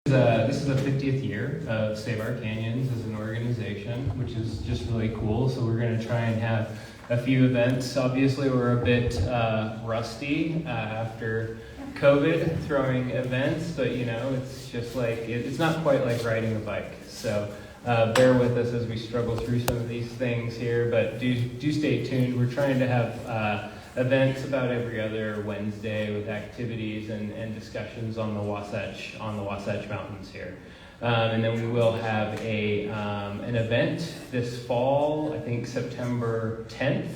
This is the 50th year of Save Our Canyons as an organization, which is just really cool. So we're going to try and have a few events. Obviously, we're a bit rusty after COVID throwing events, but you know, it's just like, it's not quite like riding a bike. So bear with us as we struggle through some of these things here, but do stay tuned. We're trying to have events about every other Wednesday with activities and discussions on the Wasatch Mountains here. And then we will have an event this fall, I think September 10th,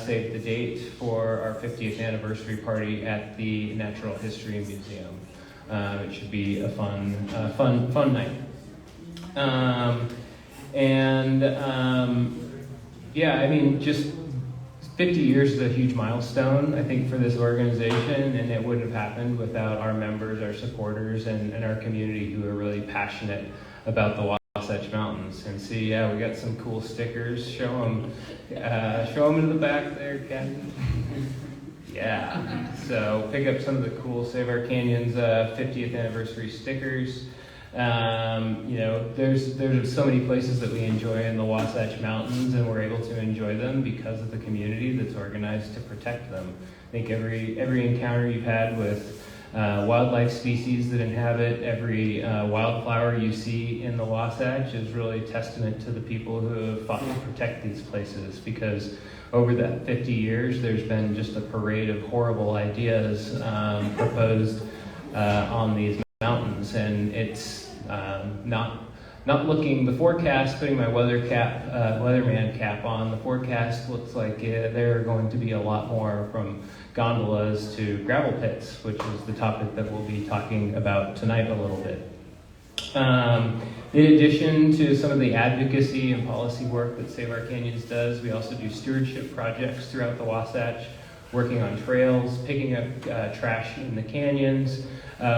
save the date, for our 50th anniversary party at the Natural History Museum. It should be a fun night. Yeah, I mean, just 50 years is a huge milestone, I think, for this organization, and it wouldn't have happened without our members, our supporters, and our community who are really passionate about the Wasatch Mountains. And see, yeah, we got some cool stickers. Show them in the back there, Captain. Yeah, so pick up some of the cool Save Our Canyons 50th anniversary stickers. You know, there's so many places that we enjoy in the Wasatch Mountains, and we're able to enjoy them because of the community that's organized to protect them. I think every encounter you've had with wildlife species that inhabit every wildflower you see in the Wasatch is really a testament to the people who have fought to protect these places, because over that 50 years there's been just a parade of horrible ideas proposed on these mountains, and it's not looking, the forecast, putting my weatherman cap on, the forecast looks like there are going to be a lot more, from gondolas to gravel pits, which is the topic that we'll be talking about tonight a little bit. In addition to some of the advocacy and policy work that Save Our Canyons does, we also do stewardship projects throughout the Wasatch, working on trails, picking up trash in the canyons.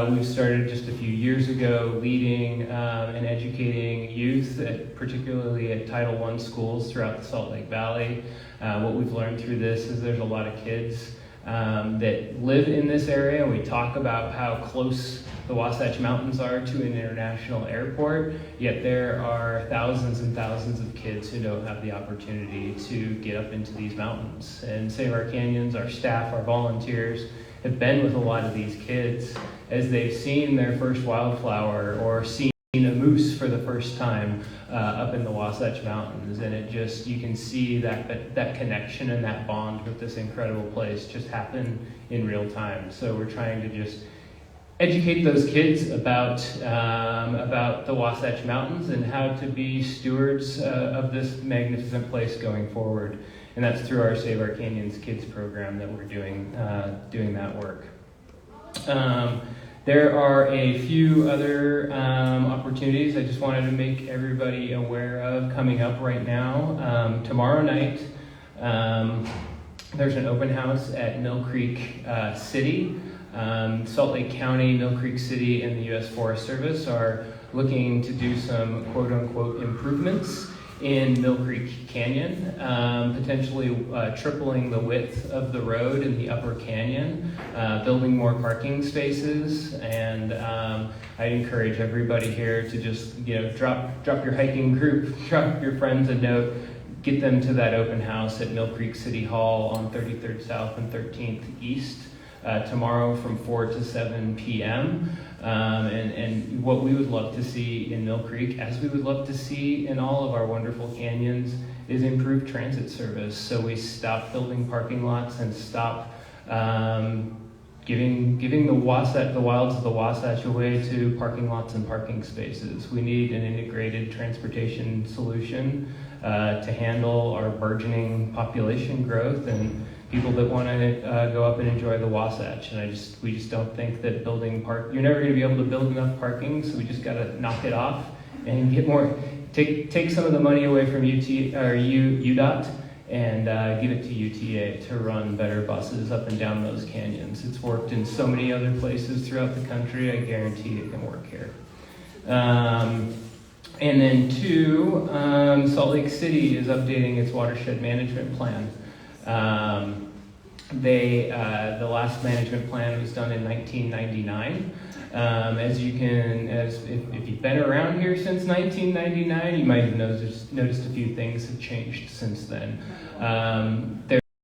We've started just a few years ago leading and educating youth, particularly at Title I schools throughout the Salt Lake Valley. What we've learned through this is there's a lot of kids that live in this area, and we talk about how close the Wasatch Mountains are to an international airport, yet there are thousands and thousands of kids who don't have the opportunity to get up into these mountains. And Save Our Canyons, our staff, our volunteers, have been with a lot of these kids as they've seen their first wildflower or seen a moose for the first time up in the Wasatch Mountains. And it just, you can see that connection and that bond with this incredible place just happen in real time. So we're trying to just educate those kids about the Wasatch Mountains and how to be stewards of this magnificent place going forward. And that's through our Save Our Canyons Kids program that we're doing that work. There are a few other opportunities I just wanted to make everybody aware of coming up right now. Tomorrow night, there's an open house at Mill Creek City. Salt Lake County, Mill Creek City, and the U.S. Forest Service are looking to do some quote-unquote improvements in Mill Creek Canyon, potentially tripling the width of the road in the upper canyon, building more parking spaces, and I'd encourage everybody here to just, you know, drop your hiking group, drop your friends a note, get them to that open house at Mill Creek City Hall on 33rd South and 13th East. Tomorrow from 4 to 7 p.m. And what we would love to see in Mill Creek, as we would love to see in all of our wonderful canyons, is improved transit service. So we stop building parking lots and stop giving the wilds of the Wasatch away to parking lots and parking spaces. We need an integrated transportation solution to handle our burgeoning population growth and people that want to go up and enjoy the Wasatch. And we just don't think that you're never going to be able to build enough parking, so we just got to knock it off and get more, take some of the money away from UDOT and give it to UTA to run better buses up and down those canyons. It's worked in so many other places throughout the country. I guarantee it can work here. And then two, Salt Lake City is updating its watershed management plan. The last management plan was done in 1999, If you've been around here since 1999, you might have noticed a few things have changed since then.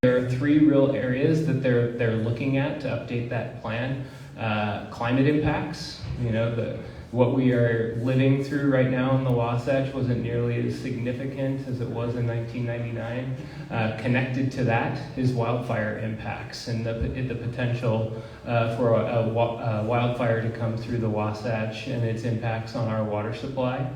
There are 3 real areas that they're looking at to update that plan. Climate impacts, what we are living through right now in the Wasatch wasn't nearly as significant as it was in 1999. Connected to that is wildfire impacts and the potential for a wildfire to come through the Wasatch and its impacts on our water supply.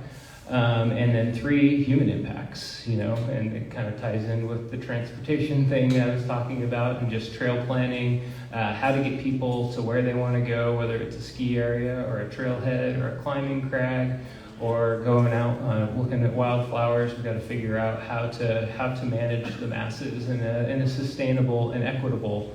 And then 3, human impacts, and it kind of ties in with the transportation thing that I was talking about and just trail planning, how to get people to where they want to go, whether it's a ski area or a trailhead or a climbing crag or going out looking at wildflowers. We've got to figure out how to manage the masses in a sustainable and equitable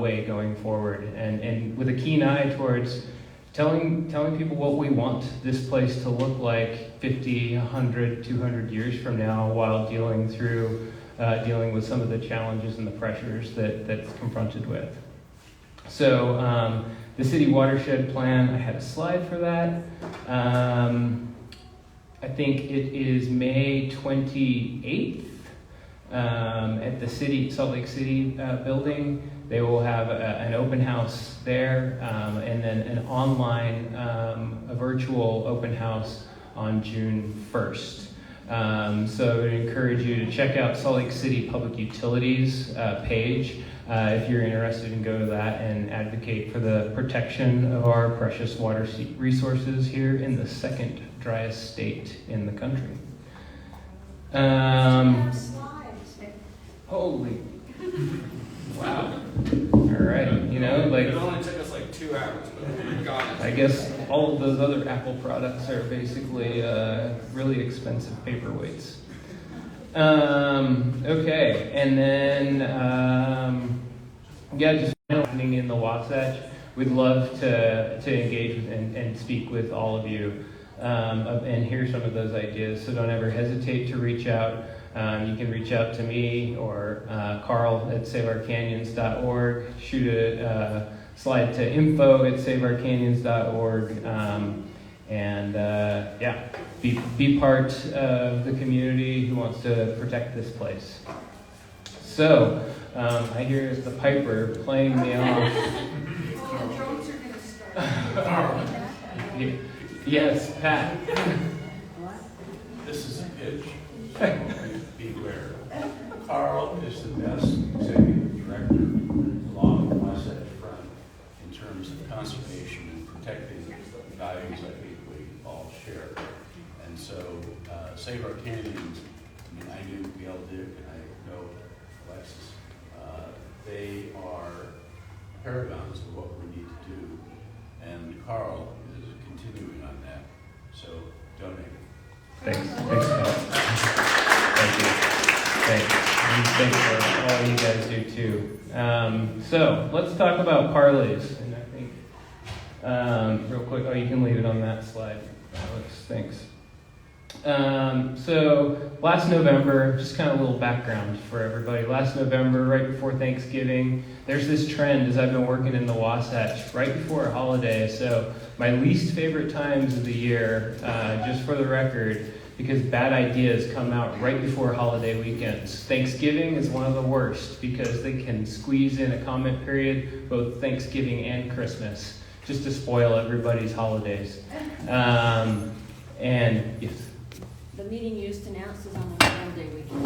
way going forward, and with a keen eye towards telling people what we want this place to look like 50, 100, 200 years from now, while dealing with some of the challenges and the pressures that's confronted with. So the city watershed plan, I had a slide for that. I think it is May 28th at the Salt Lake City building. They will have an open house there, and then an online, a virtual open house on June 1st. So I would encourage you to check out Salt Lake City Public Utilities page if you're interested, and go to that and advocate for the protection of our precious water resources here in the second driest state in the country. Holy, wow. All right, it only took us like 2 hours, but we got it. I guess all of those other Apple products are basically really expensive paperweights. Okay, and then just happening in the Wasatch. We'd love to engage with and speak with all of you and hear some of those ideas. So don't ever hesitate to reach out. You can reach out to me or Carl at saveourcanyons.org. Shoot a slide to info@saveourcanyons.org. Be part of the community who wants to protect this place. So, I hear the piper playing me off. The drones are going to start. Yes, Pat. This is a pitch, so beware. Carl is the best executive director along the Wasatch Front in terms of conservation and protecting the values I think we all share. And so, Save Our Canyons, I knew Gail Dick and I know Alexis. They are paragons of what we need to do. And Carl is continuing on that. So, donate. Thanks, Pat. Thank you. Thanks for all you guys do too. So let's talk about Parleys. And I think real quick. Oh, you can leave it on that slide, Alex. Thanks. So last November, just kind of a little background for everybody. Last November, right before Thanksgiving, there's this trend as I've been working in the Wasatch, right before a holiday. So my least favorite times of the year, just for the record, because bad ideas come out right before holiday weekends. Thanksgiving is one of the worst because they can squeeze in a comment period, both Thanksgiving and Christmas, just to spoil everybody's holidays. And yes. The meeting used to announce is on the holiday weekend.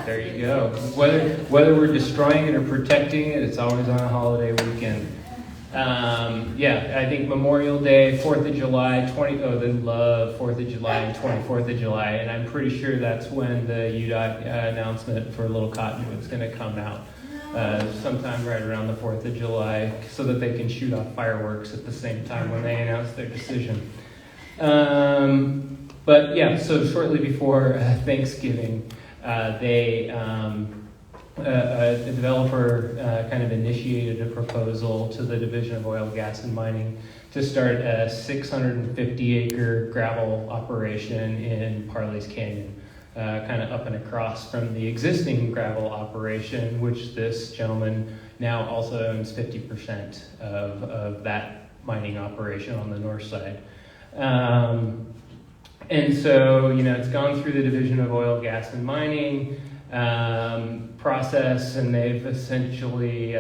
There you go. Whether we're destroying it or protecting it, it's always on a holiday weekend. I think Memorial Day, 4th of July, they love 4th of July and 24th of July, and I'm pretty sure that's when the UDOT announcement for Little Cottonwood's going to come out. Sometime right around the 4th of July, so that they can shoot off fireworks at the same time when they announce their decision. So shortly before Thanksgiving, a developer kind of initiated a proposal to the Division of Oil, Gas, and Mining to start a 650-acre gravel operation in Parley's Canyon, kind of up and across from the existing gravel operation, which this gentleman now also owns 50% of that mining operation on the north side. And so, it's gone through the Division of Oil, Gas, and Mining process, and they've essentially,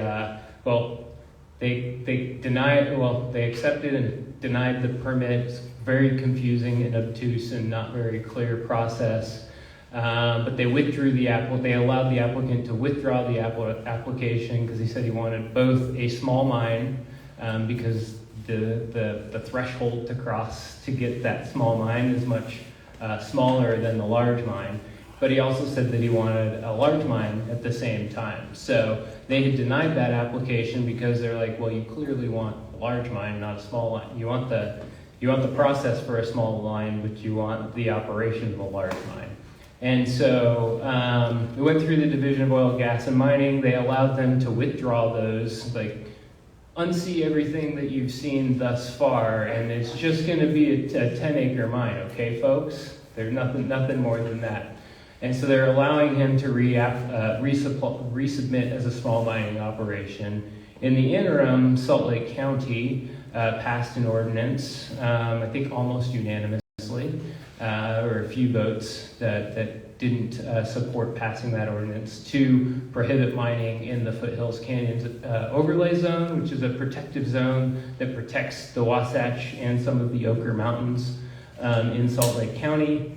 they accepted and denied the permit. It's very confusing and obtuse and not very clear process. But they withdrew they allowed the applicant to withdraw the application because he said he wanted both a small mine, because the threshold to cross to get that small mine is much smaller than the large mine. But he also said that he wanted a large mine at the same time. So they had denied that application because they're like, well, you clearly want a large mine, not a small line. You want the process for a small line, but you want the operation of a large mine. And so we went through the Division of Oil, Gas, and Mining. They allowed them to withdraw those, unsee everything that you've seen thus far, and it's just going to be a 10-acre mine, okay, folks? There's nothing more than that. And so they're allowing him to resubmit as a small mining operation. In the interim, Salt Lake County passed an ordinance, I think almost unanimously. There were a few votes that didn't support passing that ordinance to prohibit mining in the Foothills Canyons overlay zone, which is a protective zone that protects the Wasatch and some of the Ochre Mountains in Salt Lake County,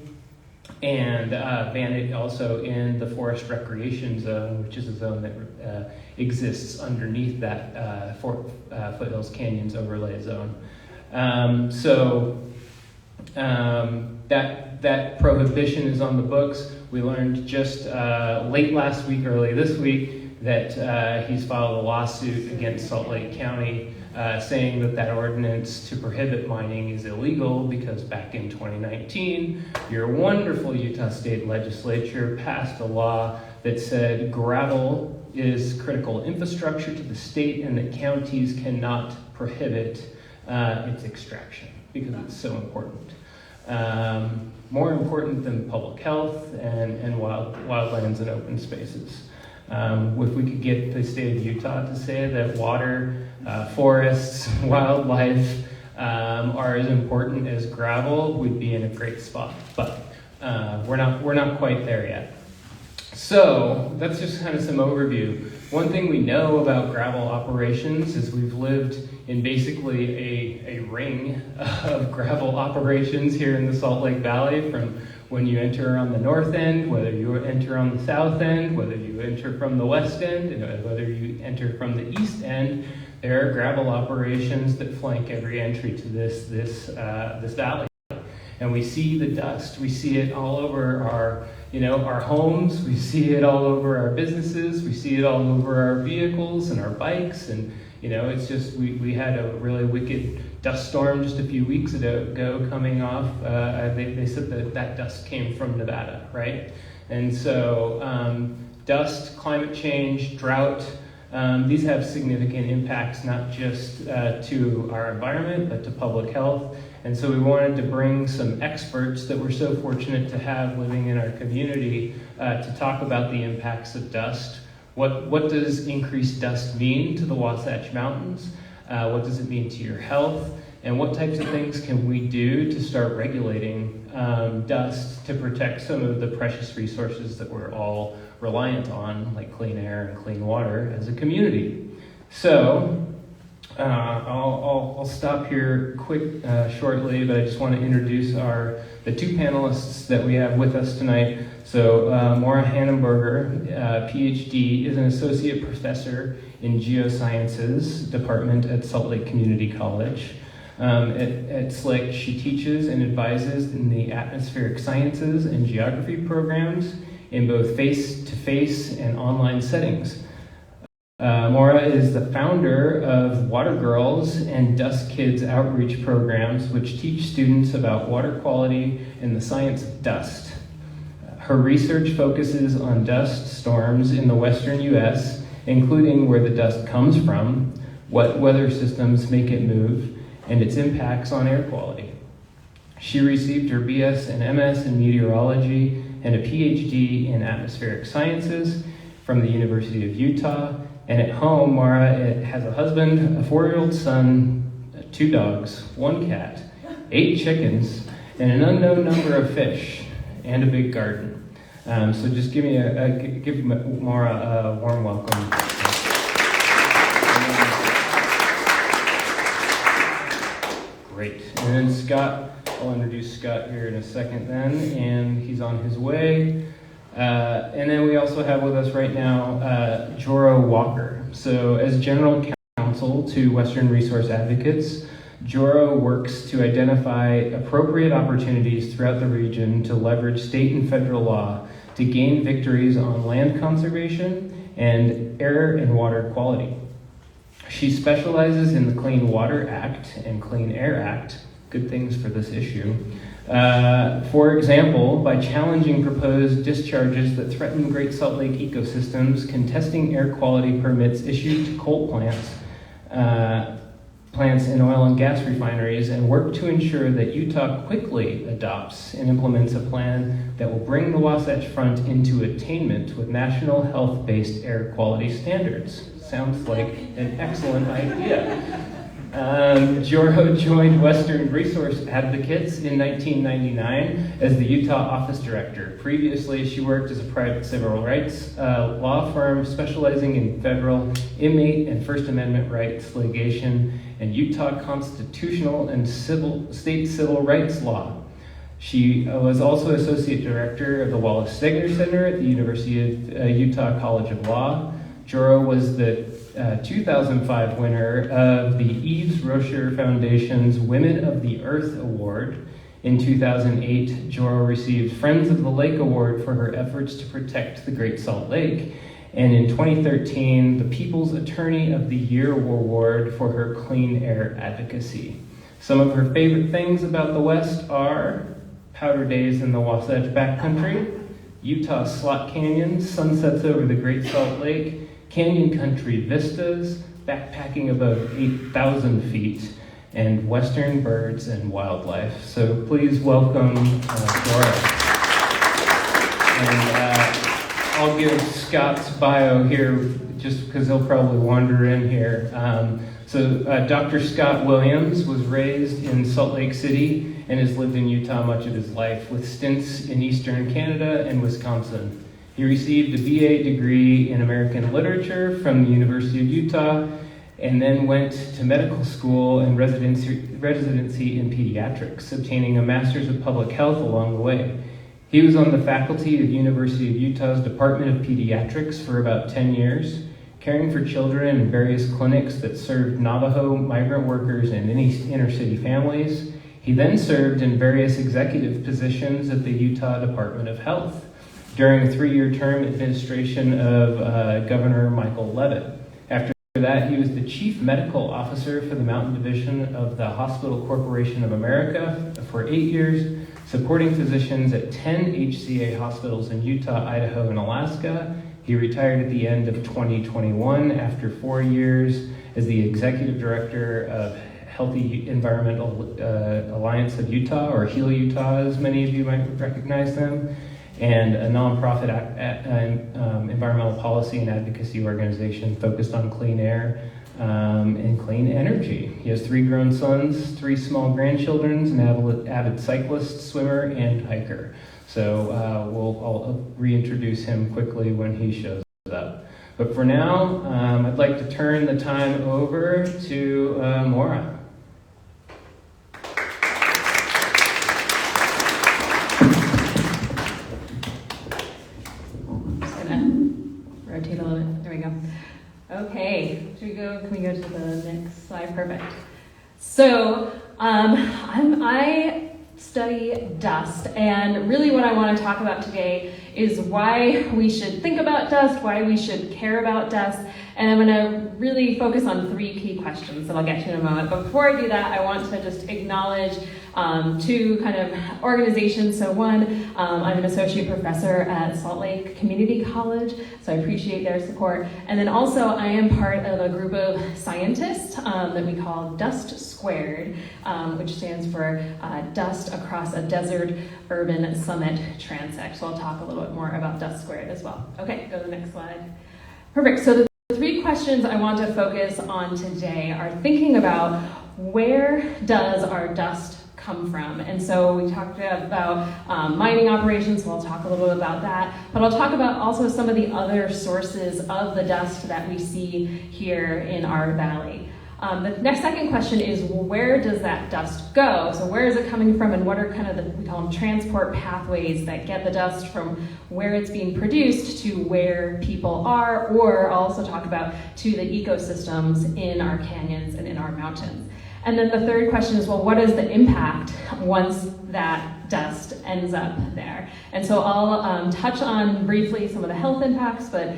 and ban it also in the Forest Recreation Zone, which is a zone that exists underneath that Foothills Canyons overlay zone. That prohibition is on the books. We learned just late last week, early this week, that he's filed a lawsuit against Salt Lake County saying that ordinance to prohibit mining is illegal because back in 2019, your wonderful Utah State Legislature passed a law that said gravel is critical infrastructure to the state and that counties cannot prohibit its extraction because it's so important. More important than public health and wildlands and open spaces. If we could get the state of Utah to say that water, forests, wildlife are as important as gravel, we'd be in a great spot. But we're not quite there yet. So that's just kind of some overview. One thing we know about gravel operations is we've lived in basically a ring of gravel operations here in the Salt Lake Valley, from when you enter on the north end, whether you enter on the south end, whether you enter from the west end, and whether you enter from the east end. There are gravel operations that flank every entry to this valley. And we see the dust. We see it all over our homes. We see it all over our businesses. We see it all over our vehicles and our bikes. And, it's just, we had a really wicked dust storm just a few weeks ago coming off. They said that dust came from Nevada, right? And so dust, climate change, drought, these have significant impacts, not just to our environment, but to public health. And so we wanted to bring some experts that we're so fortunate to have living in our community to talk about the impacts of dust. What does increased dust mean to the Wasatch Mountains? What does it mean to your health? And what types of things can we do to start regulating dust to protect some of the precious resources that we're all reliant on, like clean air and clean water as a community? So I'll stop here shortly, but I just want to introduce the two panelists that we have with us tonight. So Maura Hahnenberger, PhD, is an associate professor in Geosciences department at Salt Lake Community College. At SLIC, she teaches and advises in the atmospheric sciences and geography programs in both face-to-face and online settings. Maura is the founder of Water Girls and Dust Kids outreach programs, which teach students about water quality and the science of dust. Her research focuses on dust storms in the western U.S., including where the dust comes from, what weather systems make it move, and its impacts on air quality. She received her BS and MS in meteorology and a PhD in atmospheric sciences from the University of Utah. And at home, Maura has a husband, a 4-year-old son, 2 dogs, 1 cat, 8 chickens, and an unknown number of fish, and a big garden. So just give Maura a warm welcome. Great. And then Scott, I'll introduce Scott here in a second then, and he's on his way. And then we also have with us right now Joro Walker. So as General Counsel to Western Resource Advocates, Joro works to identify appropriate opportunities throughout the region to leverage state and federal law to gain victories on land conservation and air and water quality. She specializes in the Clean Water Act and Clean Air Act, good things for this issue. For example, by challenging proposed discharges that threaten Great Salt Lake ecosystems, contesting air quality permits issued to coal plants in oil and gas refineries, and work to ensure that Utah quickly adopts and implements a plan that will bring the Wasatch Front into attainment with national health-based air quality standards. Sounds like an excellent idea. Joro joined Western Resource Advocates in 1999 as the Utah Office Director. Previously, she worked as a private civil rights law firm specializing in federal, inmate, and First Amendment rights litigation and Utah constitutional and state civil rights law. She was also Associate Director of the Wallace Stegner Center at the University of Utah College of Law. Joro was the 2005 winner of the Yves Rocher Foundation's Women of the Earth Award. In 2008, Joro received Friends of the Lake Award for her efforts to protect the Great Salt Lake. And in 2013, the People's Attorney of the Year Award for her clean air advocacy. Some of her favorite things about the West are powder days in the Wasatch Backcountry, Utah slot canyons, sunsets over the Great Salt Lake, canyon country vistas, backpacking above 8,000 feet, and western birds and wildlife. So please welcome Maura. And I'll give Scott's bio here just because he'll probably wander in here. Dr. Scott Williams was raised in Salt Lake City and has lived in Utah much of his life, with stints in Eastern Canada and Wisconsin. He received a BA degree in American Literature from the University of Utah, and then went to medical school and residency in pediatrics, obtaining a Master's of Public Health along the way. He was on the faculty of University of Utah's Department of Pediatrics for about 10 years, caring for children in various clinics that served Navajo migrant workers and inner city families. He then served in various executive positions at the Utah Department of Health during a 3-year term administration of Governor Michael Levitt. After that, he was the Chief Medical Officer for the Mountain Division of the Hospital Corporation of America for 8 years, supporting physicians at 10 HCA hospitals in Utah, Idaho, and Alaska. He retired at the end of 2021 after 4 years as the Executive Director of Healthy Environmental Alliance of Utah, or HEAL Utah, as many of you might recognize them, and a nonprofit environmental policy and advocacy organization focused on clean air and clean energy. He has 3 grown sons, 3 small grandchildren, an avid cyclist, swimmer, and hiker. So I'll reintroduce him quickly when he shows up. But for now, I'd like to turn the time over to Maura. Rotate a little bit. There we go. Okay. Can we go to the next slide? Perfect. So I study dust, and really what I want to talk about today is why we should think about dust, why we should care about dust, and I'm going to really focus on 3 key questions that I'll get to in a moment. But before I do that, I want to just acknowledge 2 kind of organizations. So one, I'm an associate professor at Salt Lake Community College, so I appreciate their support. And then also I am part of a group of scientists that we call Dust Squared, which stands for Dust Across a Desert Urban Summit Transect. So I'll talk a little bit more about Dust Squared as well. Okay, go to the next slide. Perfect. So the 3 questions I want to focus on today are thinking about where does our dust come from? And so we talked about mining operations, so I'll talk a little bit about that, but I'll talk about also some of the other sources of the dust that we see here in our valley. The next second question is, well, where does that dust go? So where is it coming from, and what are kind of we call them transport pathways that get the dust from where it's being produced to where people are, or I'll also talk about to the ecosystems in our canyons and in our mountains. And then the third question is, well, what is the impact once that dust ends up there? And so I'll touch on briefly some of the health impacts, but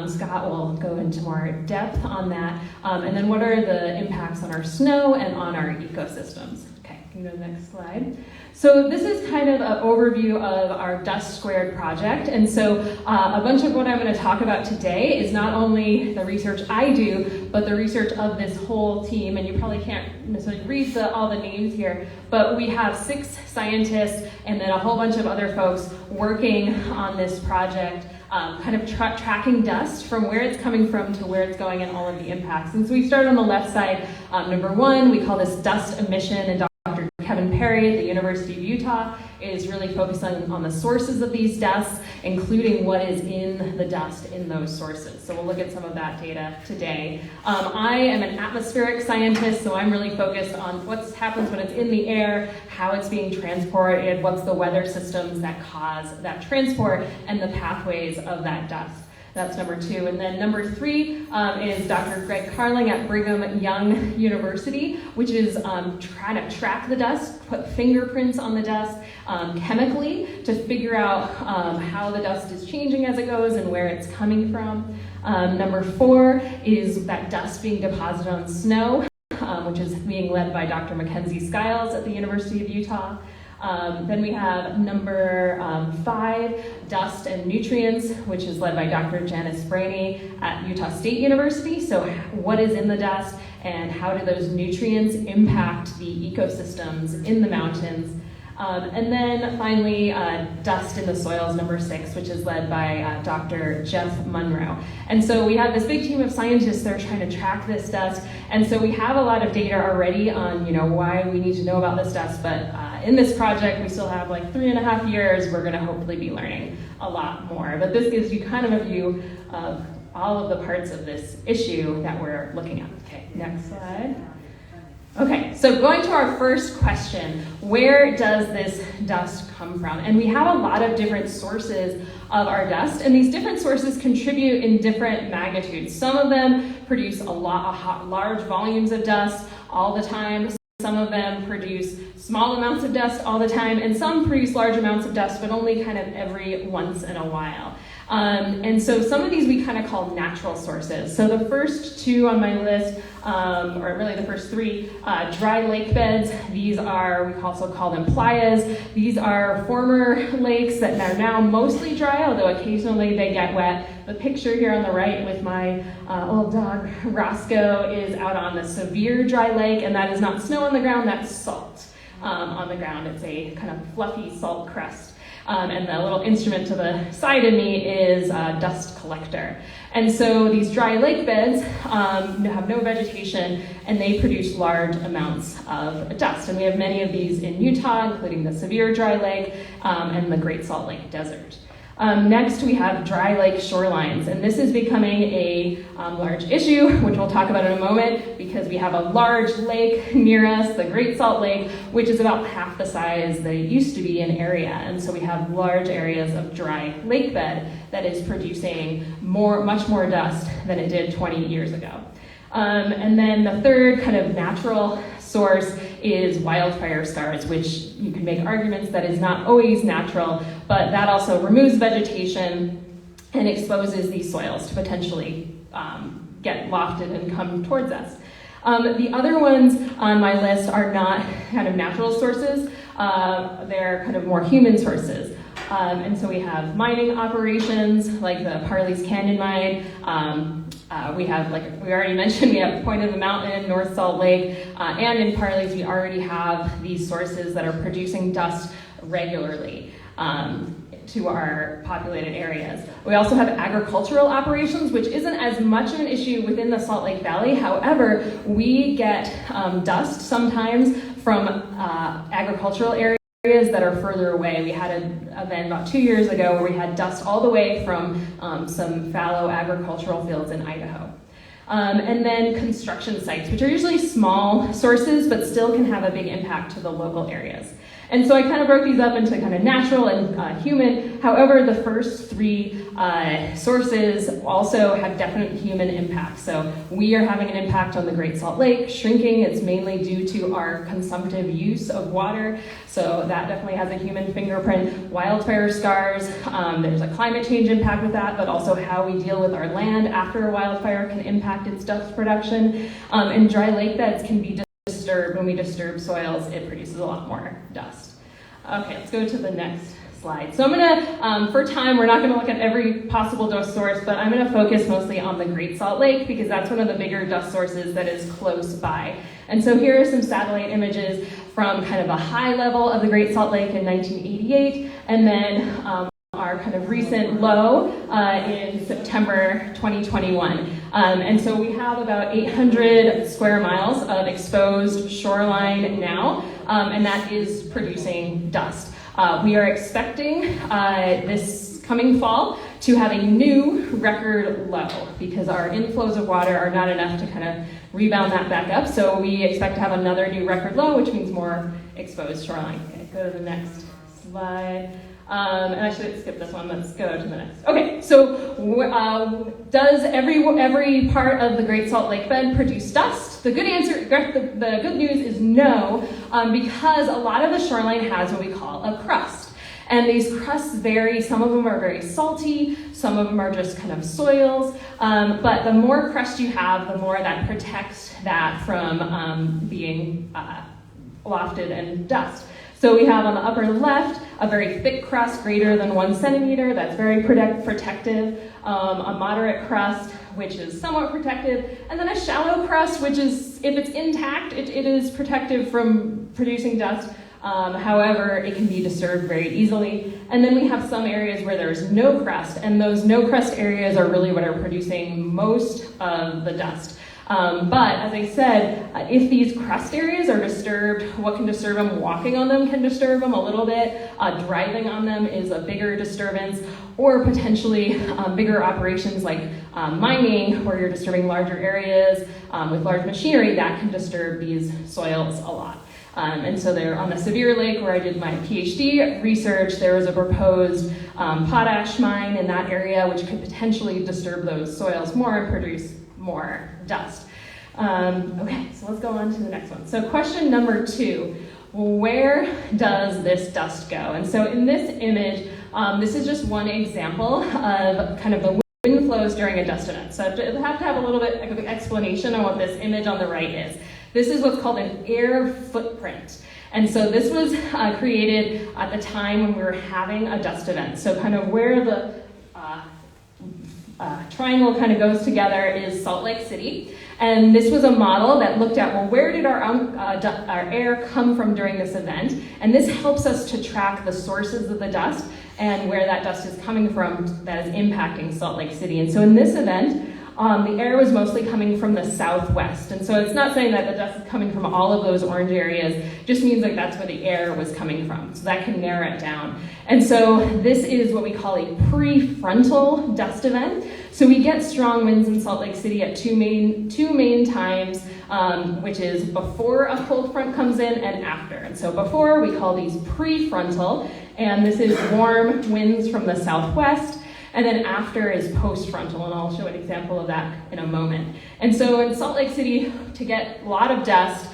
Scott will go into more depth on that. And then what are the impacts on our snow and on our ecosystems? Okay, can you go to the next slide? So this is kind of an overview of our Dust Squared project. And so a bunch of what I'm going to talk about today is not only the research I do, but the research of this whole team. And you probably can't necessarily read all the names here, but we have 6 scientists and then a whole bunch of other folks working on this project, kind of tracking dust from where it's coming from to where it's going and all of the impacts. And so we start on the left side. Number 1, we call this dust emission, and Dr. Kevin Parry at the University of Utah is really focusing on the sources of these dusts, including what is in the dust in those sources. So we'll look at some of that data today. I am an atmospheric scientist, so I'm really focused on what happens when it's in the air, how it's being transported, what's the weather systems that cause that transport, and the pathways of that dust. That's number 2. And then number 3 is Dr. Greg Carling at Brigham Young University, which is trying to track the dust, put fingerprints on the dust chemically to figure out how the dust is changing as it goes and where it's coming from. Number 4 is that dust being deposited on snow, which is being led by Dr. Mackenzie Skiles at the University of Utah. Then we have number 5, dust and nutrients, which is led by Dr. Janice Brainey at Utah State University. So what is in the dust and how do those nutrients impact the ecosystems in the mountains? And then finally, dust in the soils, number 6, which is led by Dr. Jeff Munro. And so we have this big team of scientists that are trying to track this dust. And so we have a lot of data already on, why we need to know about this dust. But in this project, we still have like 3.5 years. We're going to hopefully be learning a lot more. But this gives you kind of a view of all of the parts of this issue that we're looking at. Okay, next slide. Okay, so going to our first question, where does this dust come from? And we have a lot of different sources of our dust, and these different sources contribute in different magnitudes. Some of them produce large volumes of dust all the time. Some of them produce small amounts of dust all the time, and some produce large amounts of dust, but only kind of every once in a while. And so some of these we kind of call natural sources. So the first 2 on my list, or really the first 3, dry lake beds. These are, we also call them playas. These are former lakes that are now mostly dry, although occasionally they get wet. The picture here on the right with my old dog Roscoe is out on the severe dry lake, and that is not snow on the ground, that's salt on the ground. It's a kind of fluffy salt crust. And the little instrument to the side of me is a dust collector. And so these dry lake beds have no vegetation, and they produce large amounts of dust. And we have many of these in Utah, including the Severe Dry Lake and the Great Salt Lake Desert. Next, we have dry lake shorelines, and this is becoming a large issue, which we'll talk about in a moment, because we have a large lake near us, the Great Salt Lake, which is about half the size that it used to be in area. And so we have large areas of dry lake bed that is producing much more dust than it did 20 years ago. And then the third kind of natural source is wildfire scars, which you can make arguments that is not always natural, but that also removes vegetation and exposes these soils to potentially get lofted and come towards us. The other ones on my list are not kind of natural sources, they're kind of more human sources. And so we have mining operations like the Parley's Canyon mine, We have, like we already mentioned, we have Point of the Mountain, North Salt Lake, and in Parley's we already have these sources that are producing dust regularly to our populated areas. We also have agricultural operations, which isn't as much of an issue within the Salt Lake Valley. However, we get dust sometimes from agricultural areas that are further away. We had an event about 2 years ago where we had dust all the way from some fallow agricultural fields in Idaho. And then construction sites, which are usually small sources, but still can have a big impact to the local areas. And so I kind of broke these up into kind of natural and human. However, the first three sources also have definite human impact. So we are having an impact on the Great Salt Lake, shrinking. It's mainly due to our consumptive use of water. So that definitely has a human fingerprint. Wildfire scars, there's a climate change impact with that, but also how we deal with our land after a wildfire can impact its dust production. And dry lake beds can be disturbed. When we disturb soils, it produces a lot more dust. Okay, let's go to the next slide. So I'm gonna, for time, we're not gonna look at every possible dust source, but I'm gonna focus mostly on the Great Salt Lake because that's one of the bigger dust sources that is close by. And so here are some satellite images from kind of a high level of the Great Salt Lake in 1988, and then our kind of recent low in September 2021. And so we have about 800 square miles of exposed shoreline now, and that is producing dust. We are expecting this coming fall to have a new record low because our inflows of water are not enough to kind of rebound that back up. So we expect to have another new record low, which means more exposed shoreline. Okay, go to the next slide. And I should skip this one. Let's go to the next. Okay, so does every part of the Great Salt Lake bed produce dust? The good answer, the good news is no, because a lot of the shoreline has what we call a crust. And these crusts vary. Some of them are very salty, some of them are just kind of soils, but the more crust you have, the more that protects that from being lofted and dust. So we have on the upper left a very thick crust greater than 1 centimeter, that's very protective, a moderate crust, which is somewhat protective, and then a shallow crust, which is, if it's intact, it is protective from producing dust. However, it can be disturbed very easily. And then we have some areas where there's no crust, and those no crust areas are really what are producing most of the dust. But as I said, if these crust areas are disturbed, what can disturb them? Walking on them can disturb them a little bit. Driving on them is a bigger disturbance, or potentially bigger operations like mining, where you're disturbing larger areas with large machinery, that can disturb these soils a lot. And so there on the Sevier Lake, where I did my PhD research, there was a proposed potash mine in that area, which could potentially disturb those soils more and produce more dust. Okay, so let's go on to the next one. So question number 2, where does this dust go? And so in this image, this is just one example of kind of the wind flows during a dust event. So I have to have a little bit of an explanation on what this image on the right is. This is what's called an air footprint. And so this was created at the time when we were having a dust event. So kind of where the triangle kind of goes together is Salt Lake City. And this was a model that looked at, well, where did our air come from during this event? And this helps us to track the sources of the dust and where that dust is coming from that is impacting Salt Lake City. And so in this event, the air was mostly coming from the southwest. And so it's not saying that the dust is coming from all of those orange areas, it just means like that's where the air was coming from. So that can narrow it down. And so this is what we call a prefrontal dust event. So we get strong winds in Salt Lake City at two main times, which is before a cold front comes in and after. And so before, we call these prefrontal, and this is warm winds from the southwest. And then after is post-frontal, and I'll show an example of that in a moment. And so in Salt Lake City, to get a lot of dust,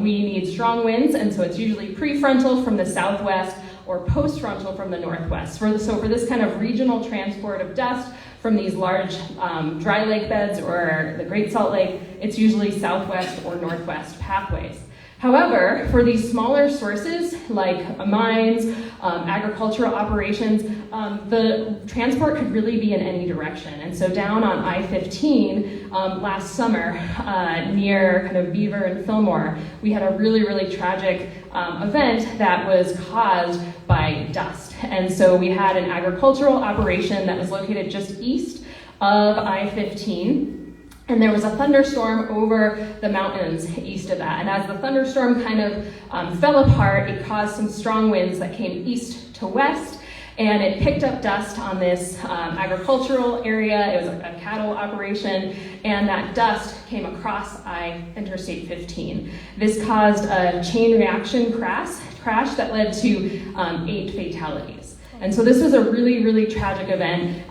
we need strong winds, and so it's usually prefrontal from the southwest or post-frontal from the northwest. So for this kind of regional transport of dust from these large dry lake beds or the Great Salt Lake, it's usually southwest or northwest pathways. However, for these smaller sources, like mines, agricultural operations, the transport could really be in any direction. And so down on I-15 last summer, near kind of Beaver and Fillmore, we had a really, really tragic event that was caused by dust. And so we had an agricultural operation that was located just east of I-15. And there was a thunderstorm over the mountains east of that. And as the thunderstorm kind of fell apart, it caused some strong winds that came east to west, and it picked up dust on this agricultural area. It was a cattle operation, and that dust came across Interstate 15. This caused a chain reaction crash that led to 8 fatalities. And so this was a really, really tragic event.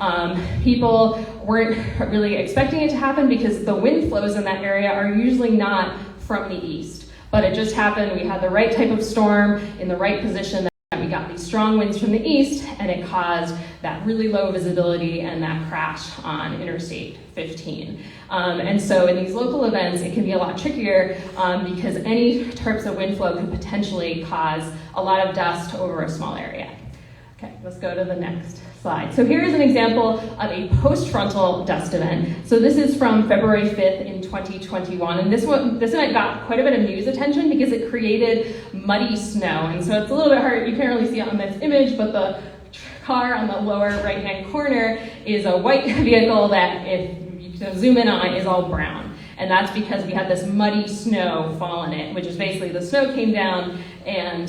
People weren't really expecting it to happen because the wind flows in that area are usually not from the east. But it just happened. We had the right type of storm in the right position. That we got these strong winds from the east, and it caused that really low visibility and that crash on Interstate 15. And so in these local events, it can be a lot trickier because any types of wind flow could potentially cause a lot of dust over a small area. Okay, let's go to the next slide. So here is an example of a post-frontal dust event. So this is from February 5th in 2021, and this event got quite a bit of news attention because it created muddy snow. And so it's a little bit hard, you can't really see it on this image, but the car on the lower right-hand corner is a white vehicle that, if you zoom in on it, is all brown. And that's because we had this muddy snow fall in it, which is basically the snow came down and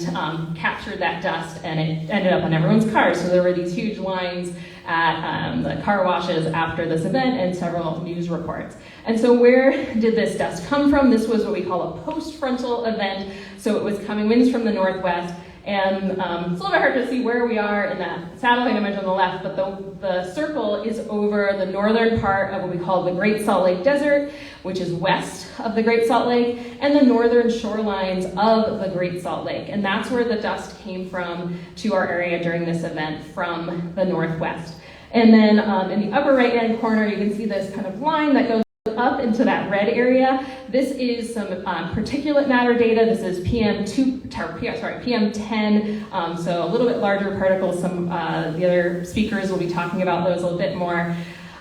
captured that dust, and it ended up on everyone's cars. So there were these huge lines at the car washes after this event and several news reports. And so where did this dust come from? This was what we call a post-frontal event. So it was coming winds from the northwest. And it's a little bit hard to see where we are in that satellite image on the left, but the circle is over the northern part of what we call the Great Salt Lake Desert, which is west of the Great Salt Lake, and the northern shorelines of the Great Salt Lake. And that's where the dust came from to our area during this event from the northwest. And then in the upper right-hand corner, you can see this kind of line that goes up into that red area. This is some particulate matter data. This is PM10, so a little bit larger particles. Some the other speakers will be talking about those a little bit more.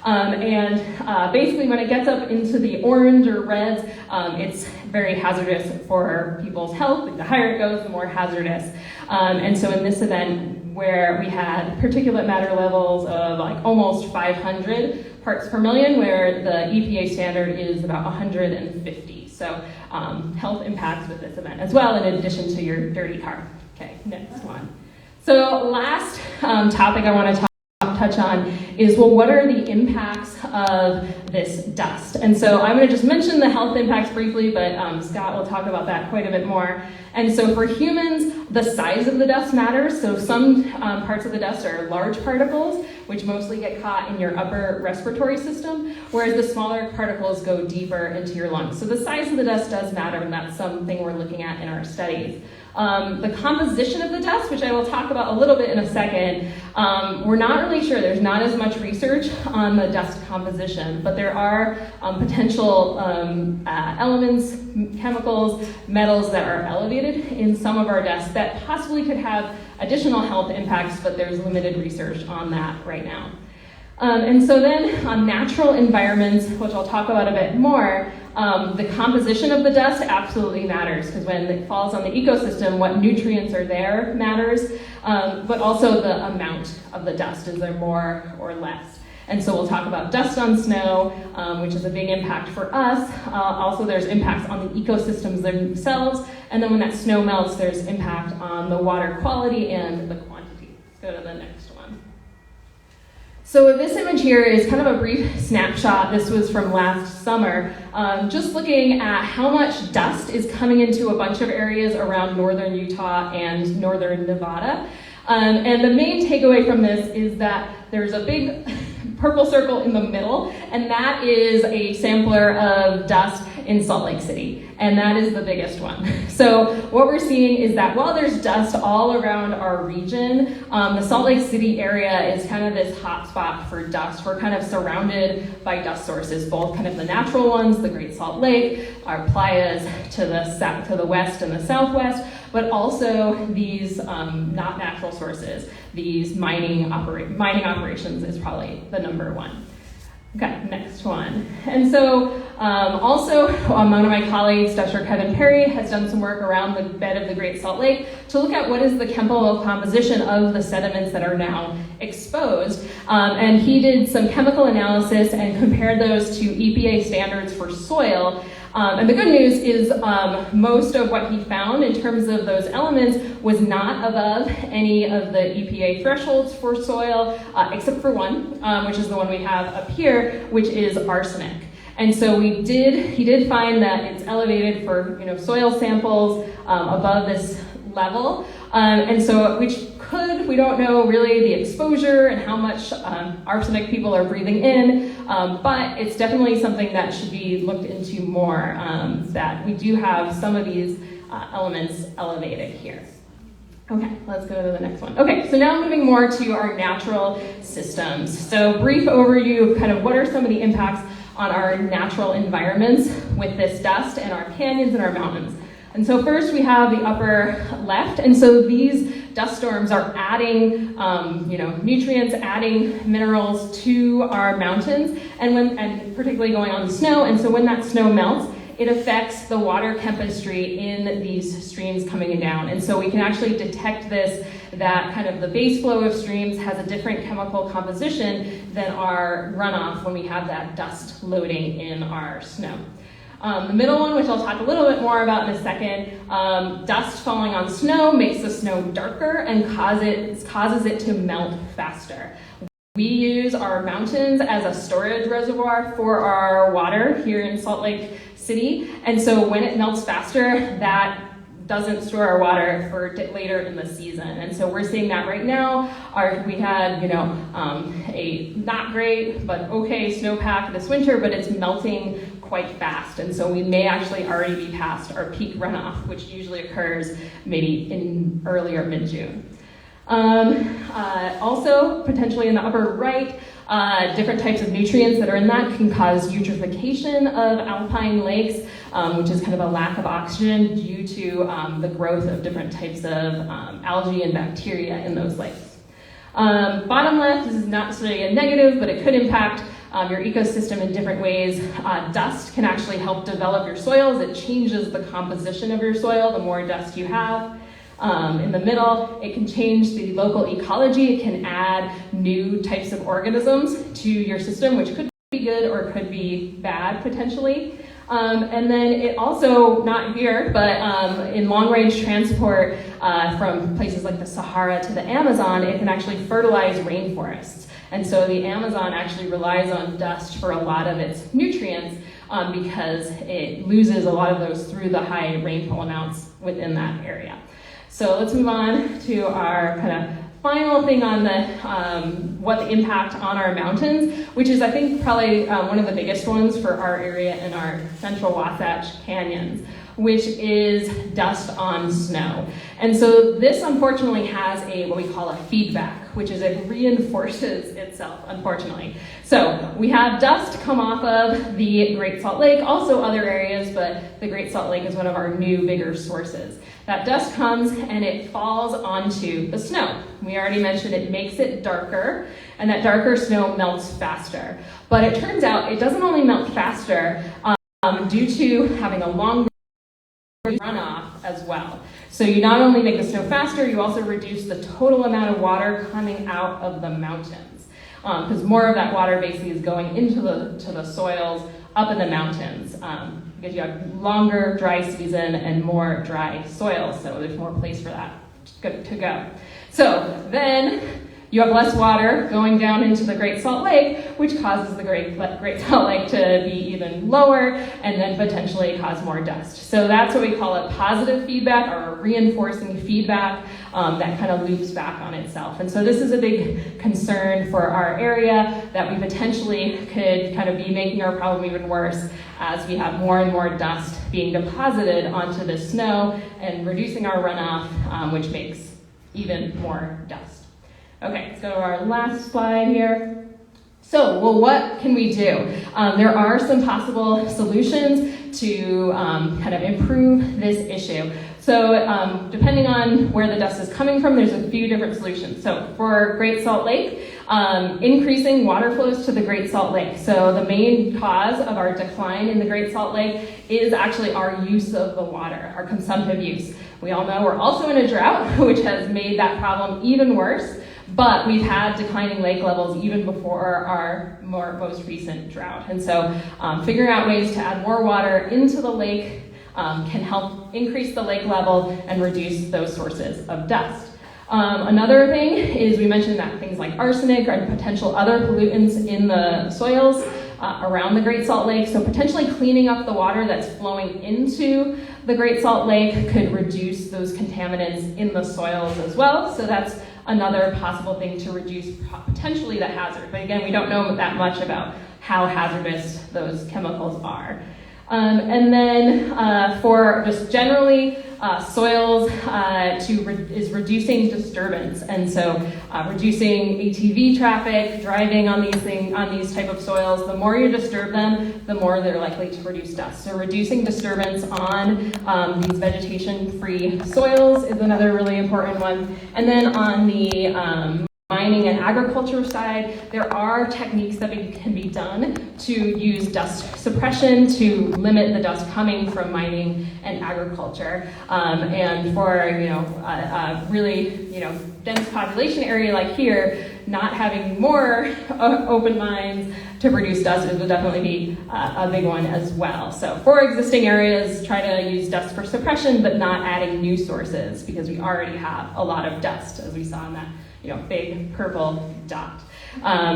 Basically when it gets up into the orange or reds, it's very hazardous for people's health. The higher it goes, the more hazardous. And so in this event, where we had particulate matter levels of like almost 500 parts per million, where the EPA standard is about 150. So health impacts with this event as well, in addition to your dirty car. Okay, next one. So last topic I want to touch on is, well, what are the impacts of this dust? And so I'm going to just mention the health impacts briefly, but Scott will talk about that quite a bit more. And so for humans, the size of the dust matters. So some parts of the dust are large particles, which mostly get caught in your upper respiratory system, whereas the smaller particles go deeper into your lungs. So the size of the dust does matter, and that's something we're looking at in our studies. The composition of the dust, which I will talk about a little bit in a second, we're not really sure. There's not as much research on the dust composition, but there are potential elements, chemicals, metals that are elevated in some of our dust that possibly could have additional health impacts, but there's limited research on that right now. And so then on natural environments, which I'll talk about a bit more, the composition of the dust absolutely matters, because when it falls on the ecosystem, what nutrients are there matters, but also the amount of the dust. Is there more or less? And so we'll talk about dust on snow, which is a big impact for us. Also, there's impacts on the ecosystems themselves. And then when that snow melts, there's impact on the water quality and the quantity. Let's go to the next one. So this image here is kind of a brief snapshot. This was from last summer, just looking at how much dust is coming into a bunch of areas around northern Utah and northern Nevada. And the main takeaway from this is that there's a big purple circle in the middle, and that is a sampler of dust in Salt Lake City, and that is the biggest one. So what we're seeing is that while there's dust all around our region, the Salt Lake City area is kind of this hot spot for dust. We're kind of surrounded by dust sources, both kind of the natural ones, the Great Salt Lake, our playas to the west and the southwest, but also these not natural sources. These mining operations is probably the number one. Okay, next one. And so also one of my colleagues, Dr. Kevin Perry, has done some work around the bed of the Great Salt Lake to look at what is the chemical composition of the sediments that are now exposed. And he did some chemical analysis and compared those to EPA standards for soil. And the good news is most of what he found in terms of those elements was not above any of the EPA thresholds for soil, except for one, which is the one we have up here, which is arsenic. And so he did find that it's elevated for soil samples above this level, and so we don't know really the exposure and how much arsenic people are breathing in, but it's definitely something that should be looked into more, that we do have some of these elements elevated here. Okay, let's go to the next one. Okay, so now moving more to our natural systems. So brief overview of kind of what are some of the impacts on our natural environments with this dust and our canyons and our mountains. And so first we have the upper left, and so these dust storms are adding, nutrients, adding minerals to our mountains, and particularly going on the snow. And so when that snow melts, it affects the water chemistry in these streams coming down. And so we can actually detect this, that kind of the base flow of streams has a different chemical composition than our runoff when we have that dust loading in our snow. The middle one, which I'll talk a little bit more about in a second, dust falling on snow makes the snow darker and causes it to melt faster. We use our mountains as a storage reservoir for our water here in Salt Lake City, and so when it melts faster, that doesn't store our water for later in the season. And so we're seeing that right now. We had, a not great, but okay snowpack this winter, but it's melting quite fast. And so we may actually already be past our peak runoff, which usually occurs maybe in early or mid-June. Also, potentially in the upper right, different types of nutrients that are in that can cause eutrophication of alpine lakes, which is kind of a lack of oxygen due to the growth of different types of algae and bacteria in those lakes. Bottom left, this is not necessarily a negative, but it could impact your ecosystem in different ways. Dust can actually help develop your soils. It changes the composition of your soil the more dust you have. In the middle, it can change the local ecology. It can add new types of organisms to your system, which could be good or could be bad potentially. And then it also, not here, but in long-range transport from places like the Sahara to the Amazon, it can actually fertilize rainforests. And so the Amazon actually relies on dust for a lot of its nutrients because it loses a lot of those through the high rainfall amounts within that area. So let's move on to our kind of final thing on the what the impact on our mountains, which is I think probably one of the biggest ones for our area in our central Wasatch Canyons, which is dust on snow. And so this unfortunately has what we call a feedback, which is it reinforces itself, unfortunately. So we have dust come off of the Great Salt Lake, also other areas, but the Great Salt Lake is one of our new bigger sources. That dust comes and it falls onto the snow. We already mentioned it makes it darker, and that darker snow melts faster. But it turns out it doesn't only melt faster due to having a longer runoff as well. So you not only make the snow faster, you also reduce the total amount of water coming out of the mountains, because more of that water basically is going into the soils up in the mountains, because you have longer dry season and more dry soil, so there's more place for that to go. So then you have less water going down into the Great Salt Lake, which causes the Great Salt Lake to be even lower and then potentially cause more dust. So that's what we call a positive feedback or a reinforcing feedback. that kind of loops back on itself. And so this is a big concern for our area, that we potentially could kind of be making our problem even worse as we have more and more dust being deposited onto the snow and reducing our runoff, which makes even more dust. Okay, let's go to our last slide here. So, well, what can we do? There are some possible solutions to kind of improve this issue. So, depending on where the dust is coming from, there's a few different solutions. So, for Great Salt Lake, increasing water flows to the Great Salt Lake. So, the main cause of our decline in the Great Salt Lake is actually our use of the water, our consumptive use. We all know we're also in a drought, which has made that problem even worse. But we've had declining lake levels even before our most recent drought. And so figuring out ways to add more water into the lake can help increase the lake level and reduce those sources of dust. Another thing is, we mentioned that things like arsenic and potential other pollutants in the soils around the Great Salt Lake. So potentially cleaning up the water that's flowing into the Great Salt Lake could reduce those contaminants in the soils as well. So that's another possible thing to reduce potentially the hazard. But again, we don't know that much about how hazardous those chemicals are. And then for just generally, soils is reducing disturbance, and so reducing ATV traffic, driving on these type of soils. The more you disturb them, the more they're likely to produce dust. So reducing disturbance on these vegetation-free soils is another really important one. And then on the mining and agriculture side, there are techniques that can be done to use dust suppression to limit the dust coming from mining and agriculture. And for a really dense population area like here, not having more open mines to produce dust would definitely be a big one as well. So for existing areas, try to use dust for suppression, but not adding new sources, because we already have a lot of dust, as we saw in that big purple dot.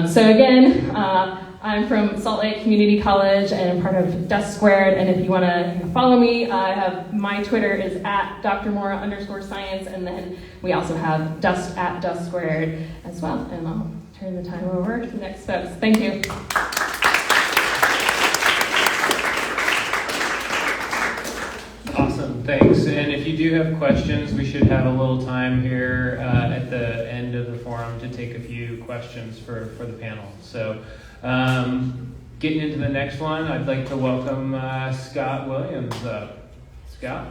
So again, I'm from Salt Lake Community College and I'm part of Dust Squared. And if you want to follow me, I have my Twitter is at @Dr.Maura_science, and then we also have Dust at Dust Squared as well. And I'll turn the time over to the next folks. Thank you. Awesome, thanks. And if you do have questions, we should have a little time here at the end of the forum to take a few questions for the panel. So getting into the next one, I'd like to welcome Scott Williams up. Scott?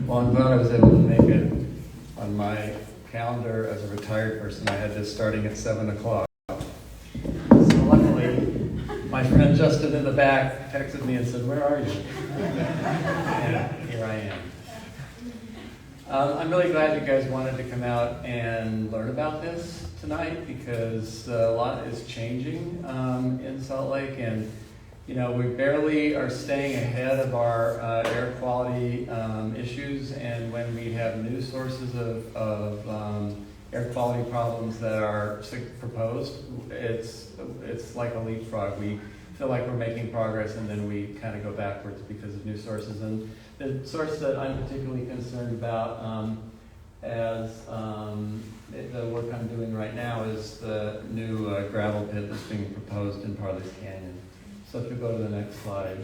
Well, I'm glad I was able to make it. On my calendar as a retired person, I had this starting at 7 o'clock. So luckily, my friend Justin in the back texted me and said, "Where are you?" And here I am. I'm really glad you guys wanted to come out and learn about this tonight, because a lot is changing in Salt Lake, and we barely are staying ahead of our air quality issues, and when we have new sources of air quality problems that are proposed, it's like a leapfrog. We feel like we're making progress, and then we kind of go backwards because of new sources. And the source that I'm particularly concerned about as the work I'm doing right now is the new gravel pit that's being proposed in Parley Canyon. So if you go to the next slide.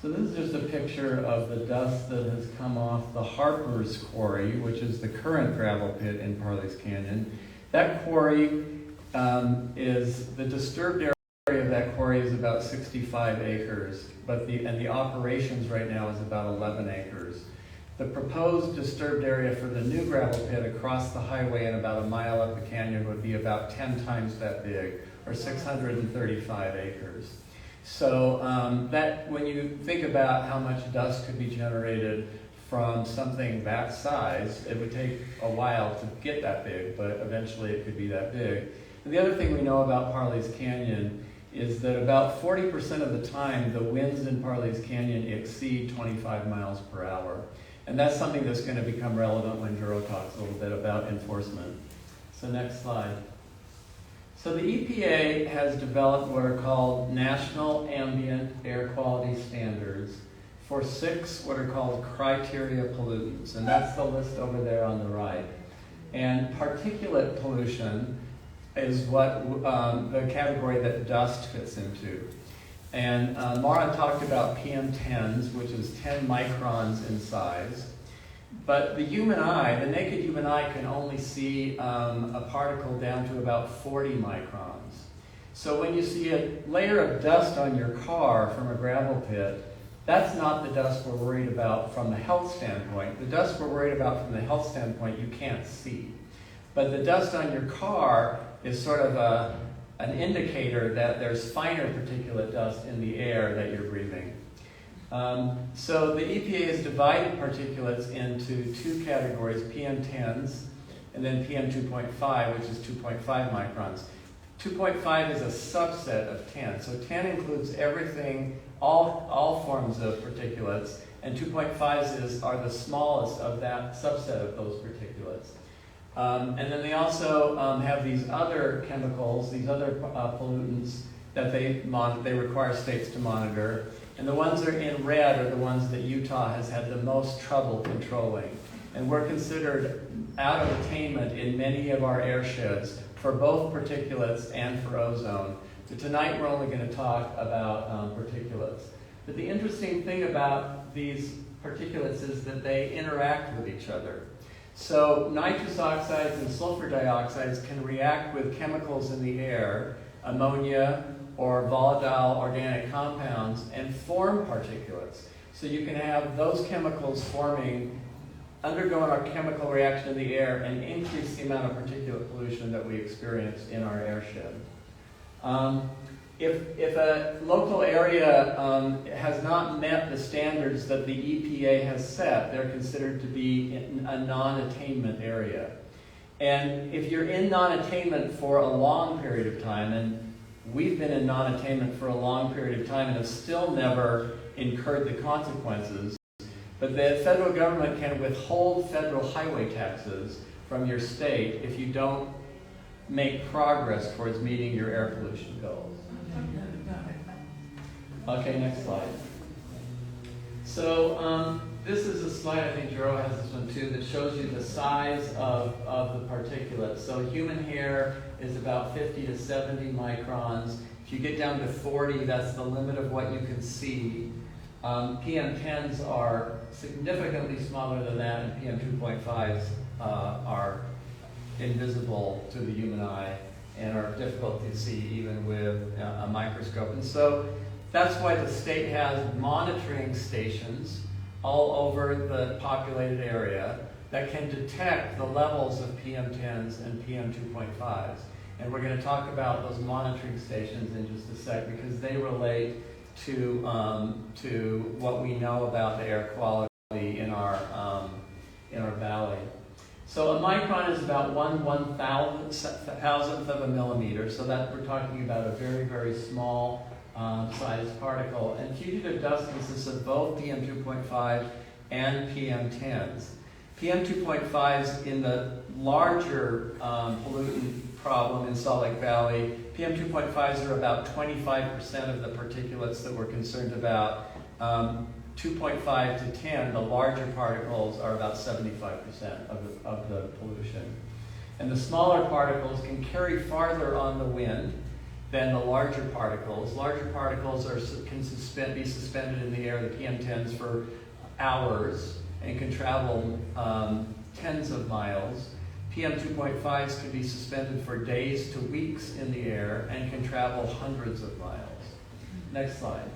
So this is just a picture of the dust that has come off the Harper's Quarry, which is the current gravel pit in Parley's Canyon. That quarry is, the disturbed area of that quarry is about 65 acres, but the operations right now is about 11 acres. The proposed disturbed area for the new gravel pit across the highway and about a mile up the canyon would be about 10 times that big, or 635 acres. So that when you think about how much dust could be generated from something that size, it would take a while to get that big, but eventually it could be that big. And the other thing we know about Parley's Canyon is that about 40% of the time, the winds in Parley's Canyon exceed 25 miles per hour. And that's something that's going to become relevant when Joro talks a little bit about enforcement. So next slide. So the EPA has developed what are called National Ambient Air Quality Standards for 6 what are called criteria pollutants, and that's the list over there on the right. And particulate pollution is what the category that dust fits into. And Maura talked about PM10s, which is 10 microns in size. But the human eye, the naked human eye, can only see a particle down to about 40 microns. So when you see a layer of dust on your car from a gravel pit, that's not the dust we're worried about from the health standpoint. The dust we're worried about from the health standpoint you can't see. But the dust on your car is sort of an indicator that there's finer particulate dust in the air that you're breathing. So the EPA has divided particulates into 2 categories, PM10s and then PM2.5, which is 2.5 microns. 2.5 is a subset of 10. So 10 includes everything, all forms of particulates, and 2.5s are the smallest of that subset of those particulates. And then they also have these other chemicals, these other pollutants that they require states to monitor. And the ones that are in red are the ones that Utah has had the most trouble controlling. And we're considered out of attainment in many of our airsheds for both particulates and for ozone. So tonight we're only going to talk about particulates. But the interesting thing about these particulates is that they interact with each other. So nitrous oxides and sulfur dioxides can react with chemicals in the air, ammonia or volatile organic compounds, and form particulates. So you can have those chemicals undergo a chemical reaction in the air and increase the amount of particulate pollution that we experience in our airshed. If a local area has not met the standards that the EPA has set, they're considered to be a non-attainment area. And if you're in non-attainment for a long period of time, and we've been in non-attainment for a long period of time and have still never incurred the consequences, but the federal government can withhold federal highway taxes from your state if you don't make progress towards meeting your air pollution goals. Okay, next slide. So this is a slide, I think Joro has this one too, that shows you the size of the particulates. So human hair is about 50 to 70 microns. If you get down to 40, that's the limit of what you can see. PM10s are significantly smaller than that, and PM2.5s are invisible to the human eye and are difficult to see even with a microscope. And so that's why the state has monitoring stations all over the populated area that can detect the levels of PM10s and PM2.5s. And we're going to talk about those monitoring stations in just a sec because they relate to what we know about the air quality in our valley. So a micron is about 1/1000th of a millimeter, so that we're talking about a very, very small sized particle. And fugitive dust consists of both PM2.5 and PM10s. PM2.5s in the larger pollutant problem in Salt Lake Valley, PM2.5s are about 25% of the particulates that we're concerned about. 2.5 to 10, the larger particles, are about 75% of the pollution. And the smaller particles can carry farther on the wind than the larger particles. Larger particles can be suspended in the air, the PM10s, for hours and can travel tens of miles. PM2.5s can be suspended for days to weeks in the air and can travel hundreds of miles. Next slide.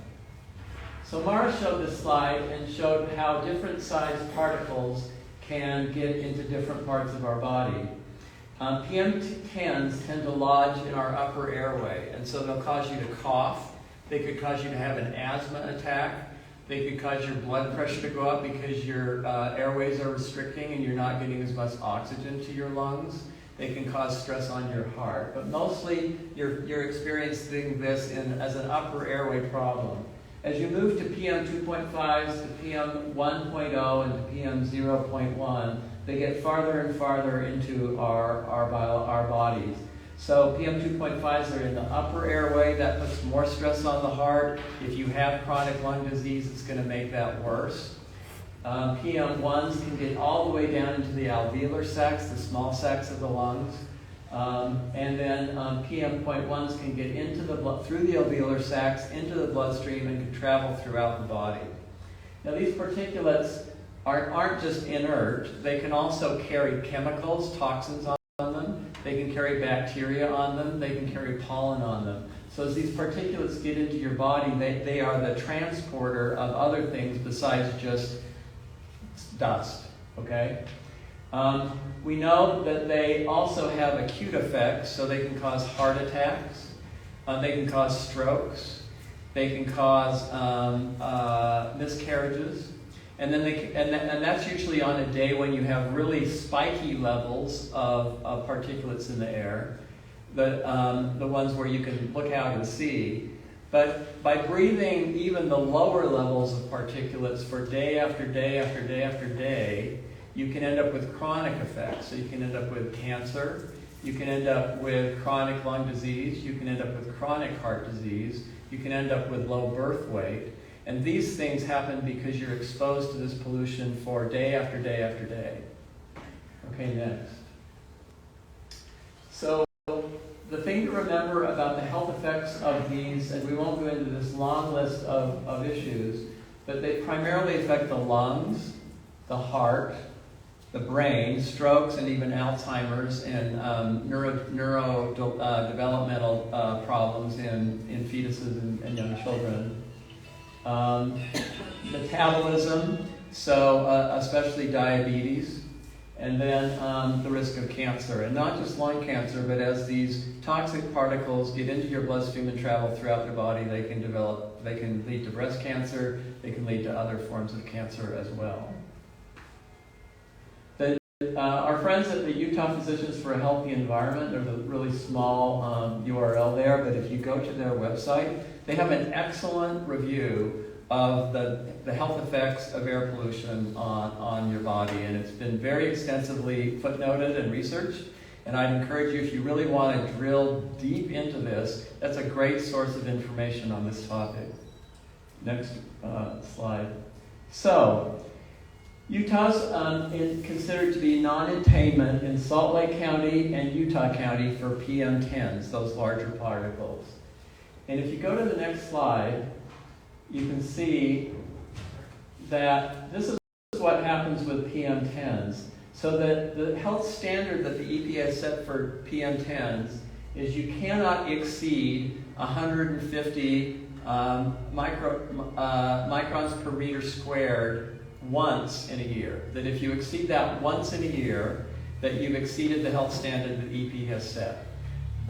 So Maura showed this slide and showed how different sized particles can get into different parts of our body. PM10s tend to lodge in our upper airway, and so they'll cause you to cough. They could cause you to have an asthma attack. They could cause your blood pressure to go up because your airways are restricting and you're not getting as much oxygen to your lungs. They can cause stress on your heart. But mostly you're experiencing this as an upper airway problem. As you move to PM2.5s, to PM 1.0, and to PM 0.1, they get farther and farther into our bodies. So PM 2.5s are in the upper airway. That puts more stress on the heart. If you have chronic lung disease, it's going to make that worse. PM1s can get all the way down into the alveolar sacs, the small sacs of the lungs. And then PM.1s can get into the blood, through the alveolar sacs, into the bloodstream, and can travel throughout the body. Now these particulates aren't just inert. They can also carry chemicals, toxins on them. They can carry bacteria on them. They can carry pollen on them. So as these particulates get into your body, they are the transporter of other things besides just dust, okay? We know that they also have acute effects, so they can cause heart attacks, they can cause strokes, they can cause miscarriages, and then and that's usually on a day when you have really spiky levels of particulates in the air, the ones where you can look out and see. But by breathing even the lower levels of particulates for day after day after day after day, you can end up with chronic effects. So you can end up with cancer, you can end up with chronic lung disease, you can end up with chronic heart disease, you can end up with low birth weight. And these things happen because you're exposed to this pollution for day after day after day. Okay, next. So the thing to remember about the health effects of these, and we won't go into this long list of issues, but they primarily affect the lungs, the heart, the brain, strokes, and even Alzheimer's and neurodevelopmental problems in fetuses and young children. Metabolism, so especially diabetes, and then the risk of cancer. And not just lung cancer, but as these toxic particles get into your bloodstream and travel throughout the body, they can lead to breast cancer, they can lead to other forms of cancer as well. Our friends at the Utah Physicians for a Healthy Environment, there's a really small URL there, but if you go to their website, they have an excellent review of the health effects of air pollution on your body, and it's been very extensively footnoted and researched, and I'd encourage you, if you really want to drill deep into this, that's a great source of information on this topic. Next slide. So, Utah's considered to be non-attainment in Salt Lake County and Utah County for PM10s, those larger particles. And if you go to the next slide, you can see that this is what happens with PM10s. So that the health standard that the EPA has set for PM10s is you cannot exceed 150 microns per meter squared once in a year. That if you exceed that once in a year, that you've exceeded the health standard that EPA has set.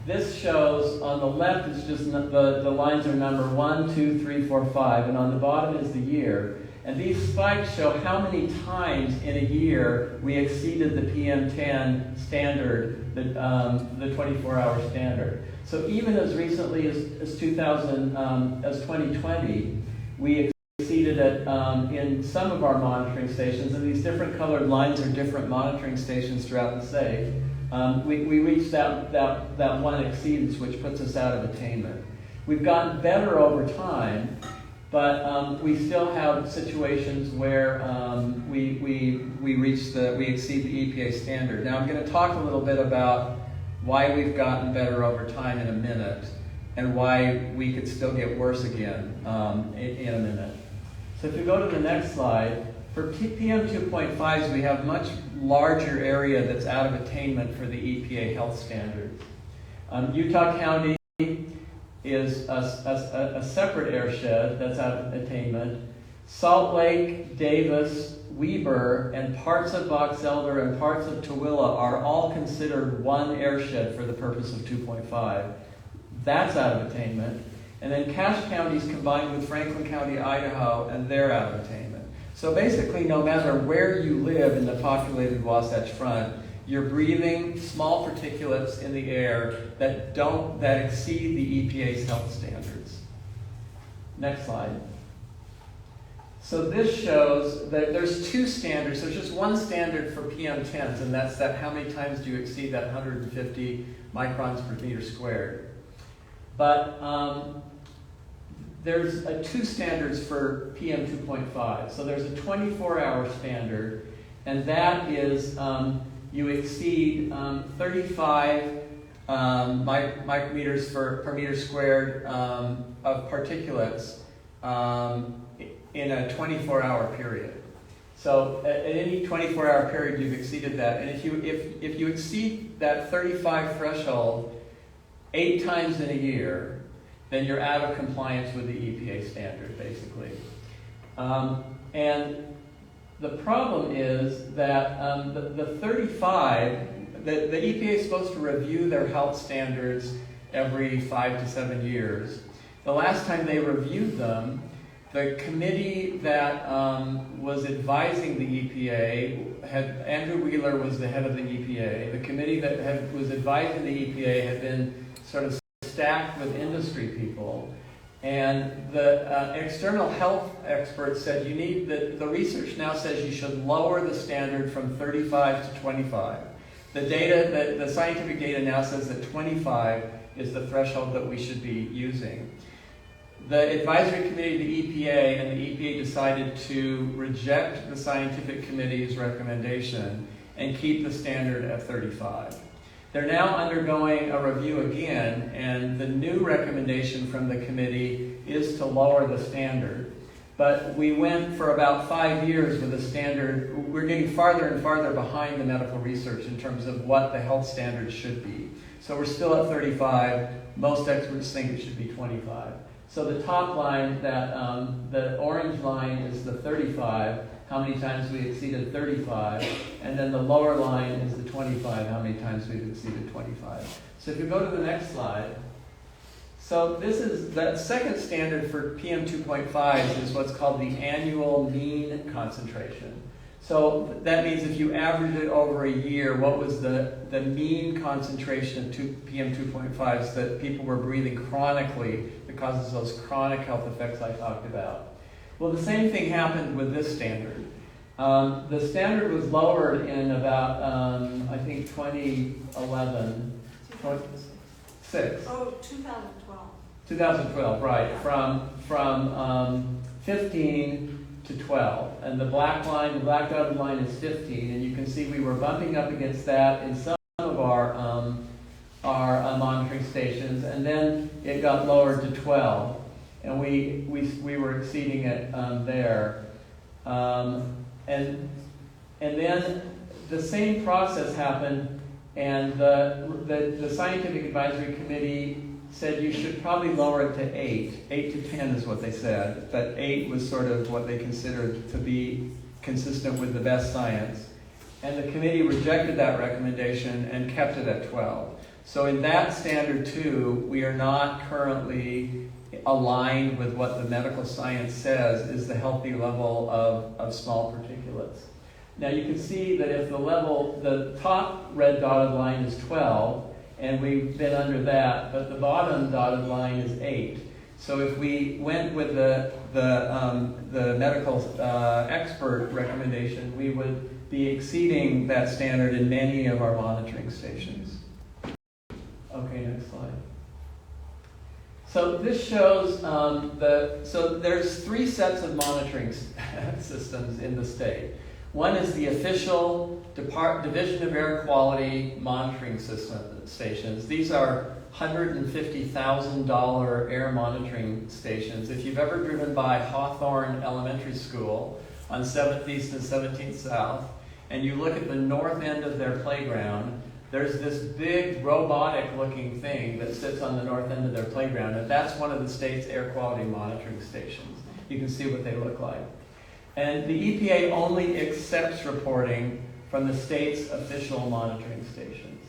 This shows, on the left is just the lines are number 1, 2, 3, 4, 5, and on the bottom is the year. And these spikes show how many times in a year we exceeded the PM10 standard, the 24-hour standard. So even as recently as 2020, we exceeded it in some of our monitoring stations, and these different colored lines are different monitoring stations throughout the state. We reached that one exceedance, which puts us out of attainment. We've gotten better over time, but we still have situations where we exceed the EPA standard. Now I'm going to talk a little bit about why we've gotten better over time in a minute, and why we could still get worse again in a minute. So if you go to the next slide, for PM 2.5s, we have much larger area that's out of attainment for the EPA health standards. Utah County is a separate airshed that's out of attainment. Salt Lake, Davis, Weber, and parts of Box Elder and parts of Tooele are all considered one airshed for the purpose of 2.5. That's out of attainment. And then Cache County is combined with Franklin County, Idaho, and they're out of attainment. So basically, no matter where you live in the populated Wasatch Front, you're breathing small particulates in the air that exceed the EPA's health standards. Next slide. So this shows that there's two standards. There's just one standard for PM10s, and that's that how many times do you exceed that 150 microns per meter squared. But there's two standards for PM2.5. So there's a 24-hour standard, and that is you exceed 35 micrometers per meter squared of particulates in a 24-hour period. So at any 24-hour period, you've exceeded that. And if you exceed that 35 threshold 8 times in a year, then you're out of compliance with the EPA standard, basically. And the problem is that the 35, the EPA is supposed to review their health standards every 5 to 7 years. The last time they reviewed them, the committee that was advising the EPA Andrew Wheeler was the head of the EPA. The committee that was advising the EPA had been sort of stacked with industry people. And the external health experts said you need, the research now says you should lower the standard from 35 to 25. The data, the scientific data now says that 25 is the threshold that we should be using. The advisory committee of the EPA and the EPA decided to reject the scientific committee's recommendation and keep the standard at 35. They're now undergoing a review again, and the new recommendation from the committee is to lower the standard. But we went for about 5 years with a standard. We're getting farther and farther behind the medical research in terms of what the health standard should be. So we're still at 35. Most experts think it should be 25. So the top line, the orange line is the 35, how many times we exceeded 35, and then the lower line is the 25, how many times we've exceeded 25. So if you go to the next slide, so this is, the second standard for PM2.5 is what's called the annual mean concentration. So that means if you average it over a year, what was the mean concentration of PM2.5s that people were breathing chronically that causes those chronic health effects I talked about? Well, the same thing happened with this standard. The standard was lowered in about, I think, 2011, 2006. Oh, 2012. 2012, right, from 15 to 12. And the black line, the black dotted line is 15, and you can see we were bumping up against that in some of our monitoring stations, and then it got lowered to 12, and we were exceeding it there. And then the same process happened, and the scientific advisory committee said you should probably lower it to 8. 8 to 10 is what they said. But 8 was sort of what they considered to be consistent with the best science. And the committee rejected that recommendation and kept it at 12. So in that standard too, we are not currently aligned with what the medical science says is the healthy level of small particulates. Now you can see that if the top red dotted line is 12, and we've been under that, but the bottom dotted line is 8. So if we went with the medical expert recommendation, we would be exceeding that standard in many of our monitoring stations. Okay, next slide. So this shows so there's 3 sets of monitoring systems in the state. One is the official Division of Air Quality monitoring stations. These are $150,000 air monitoring stations. If you've ever driven by Hawthorne Elementary School on 7th East and 17th South, and you look at the north end of their playground, there's this big robotic-looking thing that sits on the north end of their playground, and that's one of the state's air quality monitoring stations. You can see what they look like. And the EPA only accepts reporting from the state's official monitoring stations.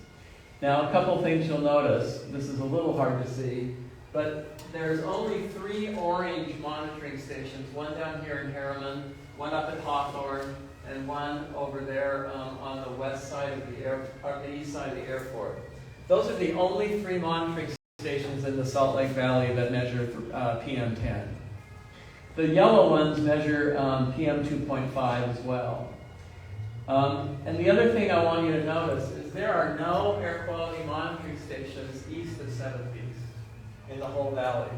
Now, a couple things you'll notice. This is a little hard to see, but there's only 3 orange monitoring stations, one down here in Harriman, one up at Hawthorne, and one over there on the west side of the east side of the airport. Those are the only 3 monitoring stations in the Salt Lake Valley that measure PM10. The yellow ones measure PM 2.5 as well. And the other thing I want you to notice is there are no air quality monitoring stations east of 7th East in the whole valley.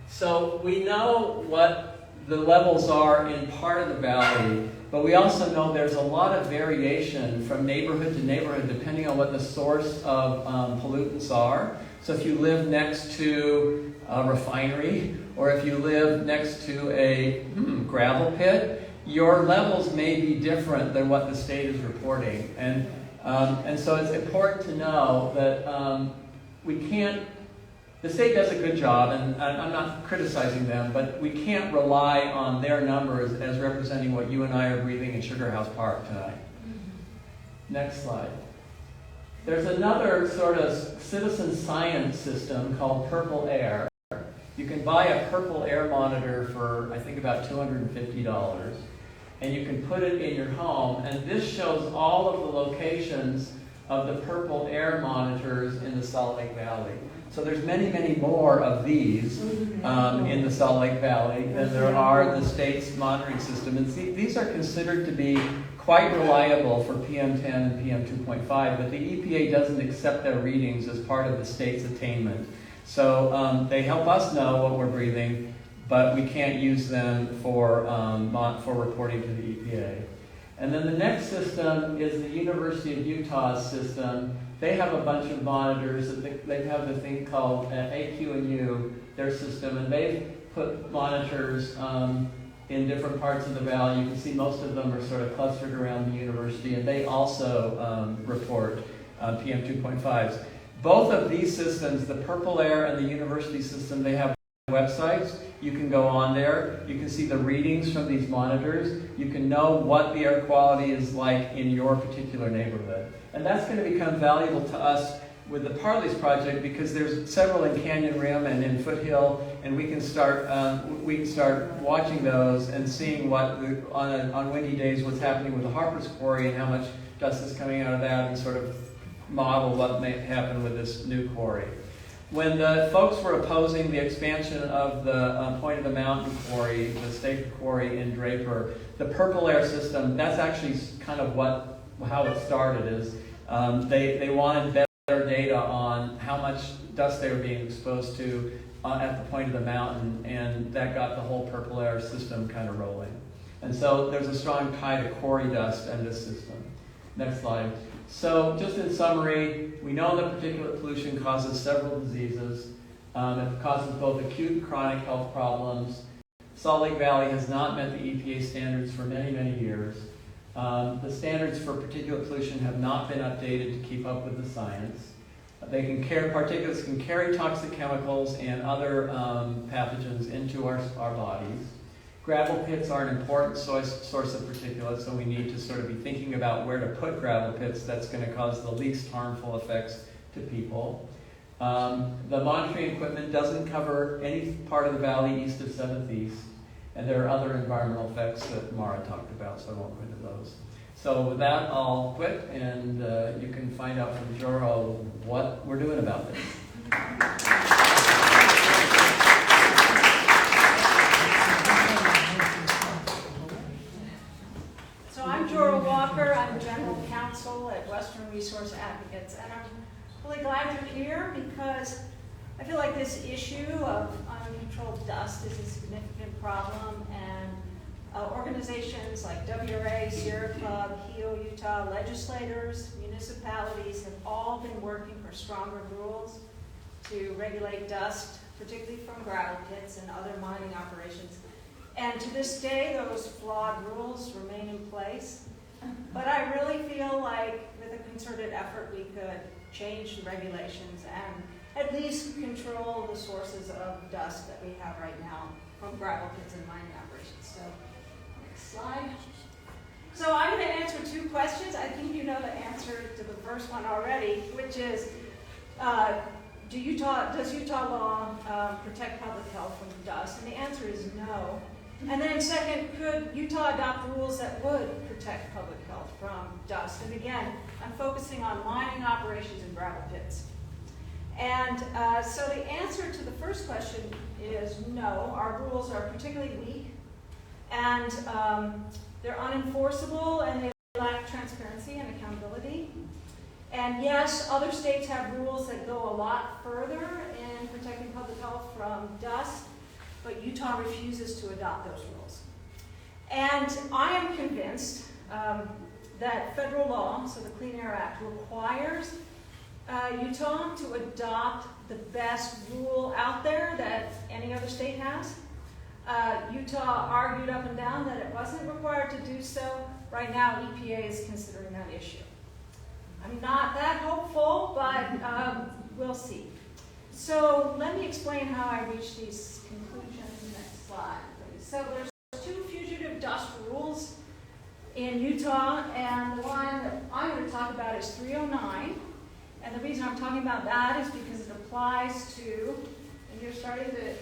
So we know what the levels are in part of the valley, but we also know there's a lot of variation from neighborhood to neighborhood depending on what the source of pollutants are. So if you live next to a refinery, or if you live next to a gravel pit, your levels may be different than what the state is reporting. And so it's important to know that we can't, the state does a good job, and I'm not criticizing them, but we can't rely on their numbers as representing what you and I are breathing in Sugar House Park tonight. Next slide. There's another sort of citizen science system called Purple Air. You can buy a Purple Air monitor for, I think, about $250. And you can put it in your home, and this shows all of the locations of the Purple Air monitors in the Salt Lake Valley. So there's many, many more of these in the Salt Lake Valley than there are the state's monitoring system. And these are considered to be quite reliable for PM10 and PM 2.5, but the EPA doesn't accept their readings as part of the state's attainment. So they help us know what we're breathing, but we can't use them for reporting to the EPA. And then the next system is the University of Utah's system. They have a bunch of monitors. They have the thing called AQ&U, their system, and they've put monitors in different parts of the valley. You can see most of them are sort of clustered around the university, and they also report PM 2.5s. Both of these systems, the Purple Air and the university system, they have websites. You can go on there. You can see the readings from these monitors. You can know what the air quality is like in your particular neighborhood. And that's going to become valuable to us with the Parley's project because there's several in Canyon Rim and in Foothill, and we can start watching those and seeing what on windy days what's happening with the Harper's Quarry and how much dust is coming out of that, and sort of model what may happen with this new quarry. When the folks were opposing the expansion of the Point of the Mountain quarry, the state quarry in Draper, the Purple Air system, that's actually kind of how it started. Is they wanted better data on how much dust they were being exposed to at the Point of the Mountain, and that got the whole Purple Air system kind of rolling. And so there's a strong tie to quarry dust and this system. Next slide. So just in summary, we know that particulate pollution causes several diseases. It causes both acute and chronic health problems. Salt Lake Valley has not met the EPA standards for many, many years. The standards for particulate pollution have not been updated to keep up with the science. Particulates can carry toxic chemicals and other pathogens into our bodies. Gravel pits are an important source of particulates, so we need to sort of be thinking about where to put gravel pits that's going to cause the least harmful effects to people. The monitoring equipment doesn't cover any part of the valley east of 7th East, and there are other environmental effects that Maura talked about, so I won't go into those. So with that, I'll quit, and you can find out from Joro what we're doing about this. So I'm Joro Walker. I'm General Counsel at Western Resource Advocates, and I'm really glad you're here because I feel like this issue of uncontrolled dust is a significant problem, and organizations like WRA, Sierra Club, HEO Utah, legislators, municipalities have all been working for stronger rules to regulate dust, particularly from gravel pits and other mining operations. And to this day, those flawed rules remain in place. But I really feel like with a concerted effort, we could change the regulations and at least control the sources of dust that we have right now from gravel pits and mining operations. So, next slide. So I'm going to answer two questions. I think you know the answer to the first one already, which is, does Utah law protect public health from dust? And the answer is no. And then second, could Utah adopt rules that would protect public health from dust? And again, I'm focusing on mining operations and gravel pits. And so the answer to the first question is no. Our rules are particularly weak And they're unenforceable and they lack transparency and accountability. And yes, other states have rules that go a lot further in protecting public health from dust, but Utah refuses to adopt those rules. And I am convinced that federal law, so the Clean Air Act, requires Utah to adopt the best rule out there that any other state has. Utah argued up and down that it wasn't required to do so. Right now, EPA is considering that issue. I'm not that hopeful, but we'll see. So let me explain how I reached these conclusions. Next slide, please. So there's 2 fugitive dust rules in Utah, and the one that I'm going to talk about is 309. And the reason I'm talking about that is because it applies to, and you're starting to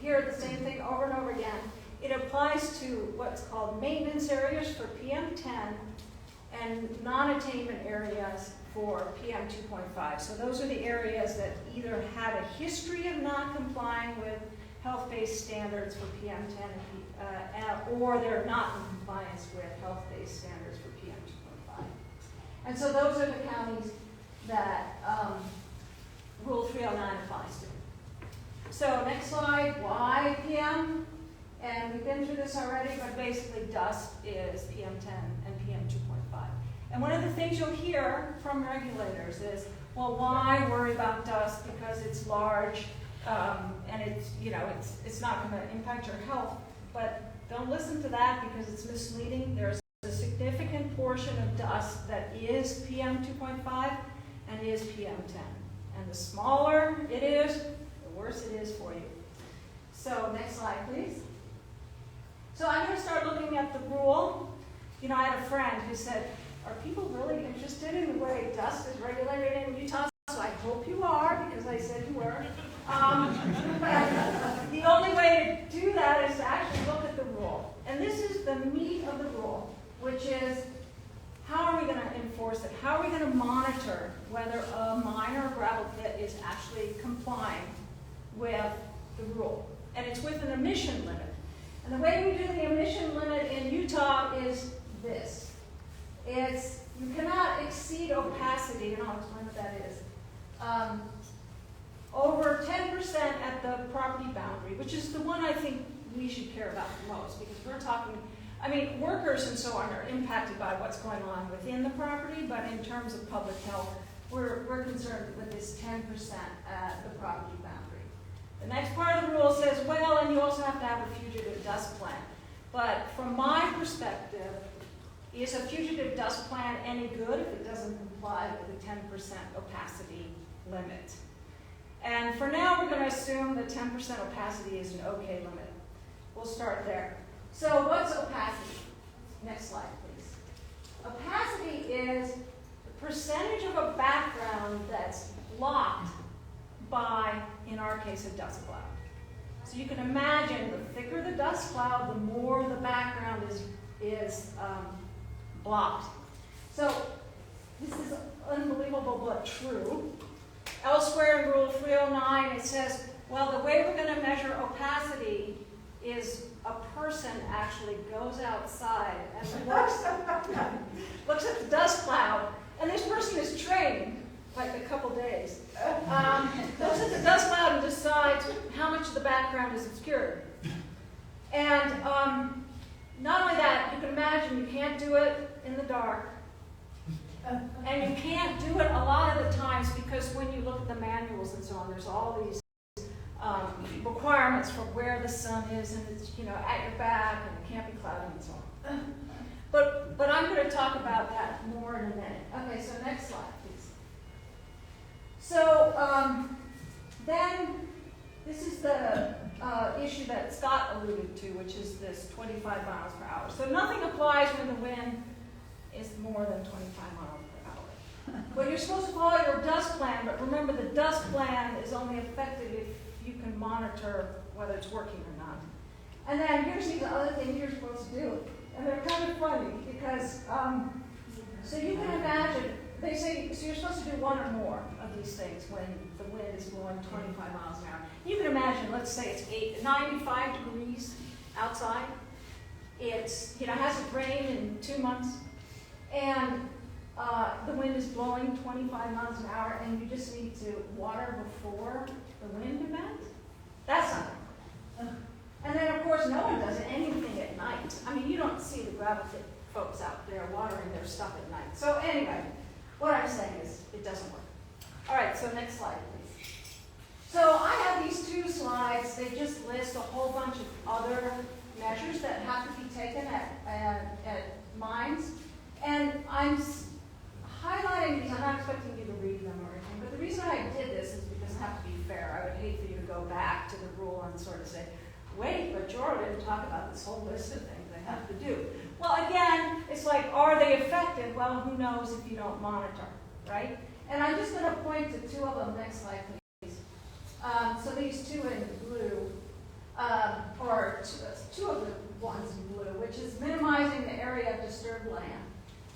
hear the same thing over and over again, it applies to what's called maintenance areas for PM10 and non-attainment areas for PM 2.5. So those are the areas that either had a history of not complying with health-based standards for PM10 or they're not in compliance with health-based standards for PM 2.5. And so those are the counties that Rule 309 applies to. So next slide, why PM? And we've been through this already, but basically dust is PM10 and PM 2.5. And one of the things you'll hear from regulators is, well, why worry about dust because it's large and it's not going to impact your health. But don't listen to that because it's misleading. There's a significant portion of dust that is PM 2.5 and is PM10. And the smaller it is, the worse it is for you. So next slide, please. So I'm going to start looking at the rule. You know, I had a friend who said, are people really interested in the way dust is regulated in Utah? So I hope you are, because I said you were. The only way to do that is to actually look at the rule. And this is the meat of the rule, which is how are we going to enforce it? How are we going to monitor whether a mine or a gravel pit is actually complying with the rule? And it's with an emission limit. And the way we do the emission limit in Utah is this. It's, you cannot exceed opacity, and I'll explain what that is, over 10% at the property boundary, which is the one I think we should care about the most, because we're talking, I mean, workers and so on are impacted by what's going on within the property, but in terms of public health, we're concerned with this 10% at the property boundary. The next part of the rule says, well, and you also have to have a fugitive dust plan. But from my perspective, is a fugitive dust plan any good if it doesn't comply with the 10% opacity limit? And for now, we're going to assume that 10% opacity is an okay limit. We'll start there. So what's opacity? Next slide, please. Opacity is the percentage of a background that's blocked by, in our case, a dust cloud. So you can imagine the thicker the dust cloud, the more the background is blocked. So this is unbelievable but true. Elsewhere in Rule 309, it says, well, the way we're going to measure opacity is a person actually goes outside and looks at the dust cloud, and this person is trained like a couple days. Looks at the dust cloud and decides how much of the background is obscured. And not only that, you can imagine you can't do it in the dark. And you can't do it a lot of the times because when you look at the manuals and so on, there's all these requirements for where the sun is, and it's, you know, at your back, and it can't be cloudy and so on. But I'm going to talk about that more in a minute. Okay, so next slide, please. So then this is the issue that Scott alluded to, which is this 25 miles per hour. So nothing applies when the wind is more than 25 miles per hour. Well, you're supposed to follow your dust plan, but remember the dust plan is only effective if you can monitor whether it's working or not. And then here's the other thing you're supposed to do. And they're kind of funny because, so you can imagine, they say, so you're supposed to do one or more of these things when the wind is blowing 25 miles an hour. You can imagine, let's say it's 95 degrees outside. it's, hasn't rained in 2 months, and the wind is blowing 25 miles an hour, and you just need to water before the wind event? That's not gonna work. And then, of course, no one does anything at night. I mean, you don't see the gravel pit folks out there watering their stuff at night. So anyway, what I'm saying is it doesn't work. All right, so next slide, please. So I have these 2 slides. They just list a whole bunch of other measures that have to be taken at mines. And I'm highlighting these. I'm not expecting you to read them or anything, but the reason I did this is because I have to be fair. I would hate for you to go back to the rule and sort of say, wait, but Joro didn't talk about this whole list of things they have to do. Well, again, it's like, are they effective? Well, who knows if you don't monitor, right? And I'm just going to point to 2 of them. Next slide, please. So these 2 in blue, or 2 of the ones in blue, which is minimizing the area of disturbed land.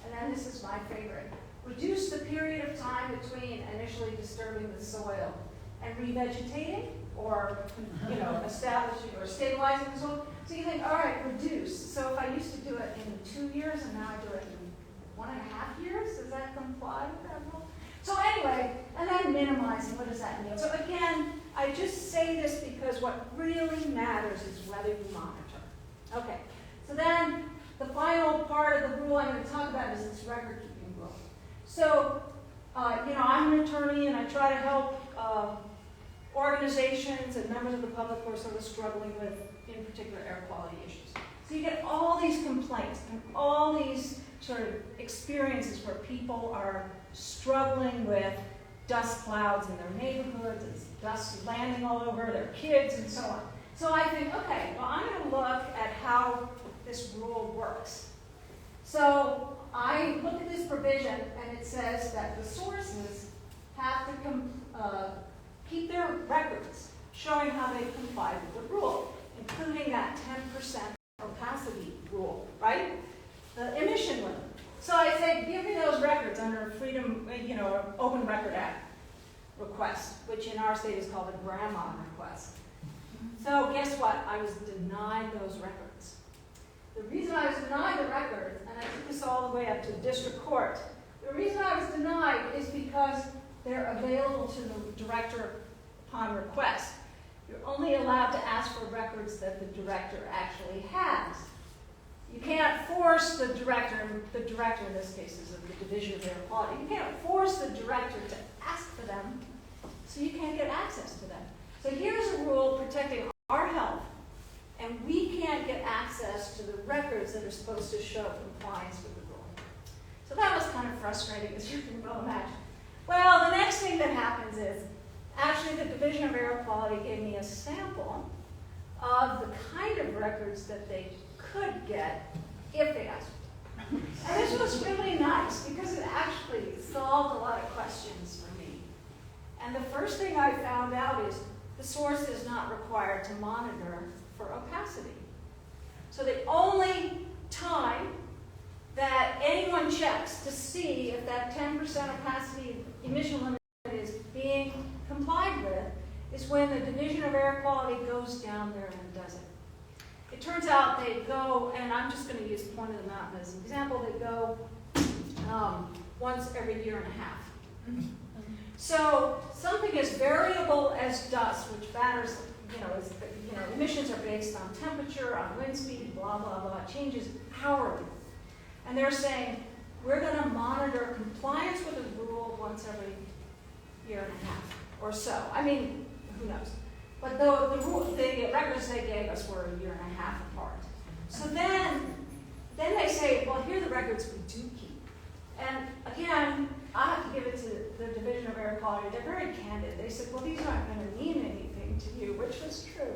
And then this is my favorite. Reduce the period of time between initially disturbing the soil and revegetating, or establishing or stabilizing the soil. So you think, all right, reduce. So if I used to do it in 2 years and now I do it in 1.5 years, does that comply with that rule? So anyway, and then minimizing, what does that mean? So again, I just say this because what really matters is whether you monitor. Okay, so then the final part of the rule I'm going to talk about is this record keeping rule. So, I'm an attorney and I try to help organizations and members of the public who are sort of struggling with, in particular, air quality issues. So you get all these complaints and all these sort of experiences where people are struggling with dust clouds in their neighborhoods, and dust landing all over their kids and so on. So I think, okay, well, I'm going to look at how this rule works. So I look at this provision and it says that the sources have to keep their records showing how they complied with the rule, including that 10% opacity rule, right? The emission limit. So I say, give me those records under Freedom, Open Record Act request, which in our state is called a grandma request. So guess what? I was denied those records. The reason I was denied the records, and I took this all the way up to district court, the reason I was denied is because they're available to the director upon request. You're only allowed to ask for records that the director actually has. You can't force the director in this case is of the Division of Air Quality, you can't force the director to ask for them, so you can't get access to them. So here's a rule protecting our health, and we can't get access to the records that are supposed to show compliance with the rule. So that was kind of frustrating, as you can well imagine. Well, the next thing that happens is, actually the Division of Air Quality gave me a sample of the kind of records that they could get if they asked for them. And this was really nice because it actually solved a lot of questions for me. And the first thing I found out is the source is not required to monitor for opacity. So the only time that anyone checks to see if that 10% opacity emission limit is being complied with is when the Division of Air Quality goes down there and does it. It turns out they go, and I'm just going to use Point of the Mountain as an example, they go once every year and a half. So something as variable as dust, which matters, emissions are based on temperature, on wind speed, blah, blah, blah, changes hourly. And they're saying, we're going to monitor compliance with the rule once every year and a half or so. I mean, who knows? But the records they gave us were a year and a half apart. So then they say, well, here are the records we do keep. And again, I have to give it to the Division of Air Quality. They're very candid. They said, well, these aren't going to mean anything to you, which was true.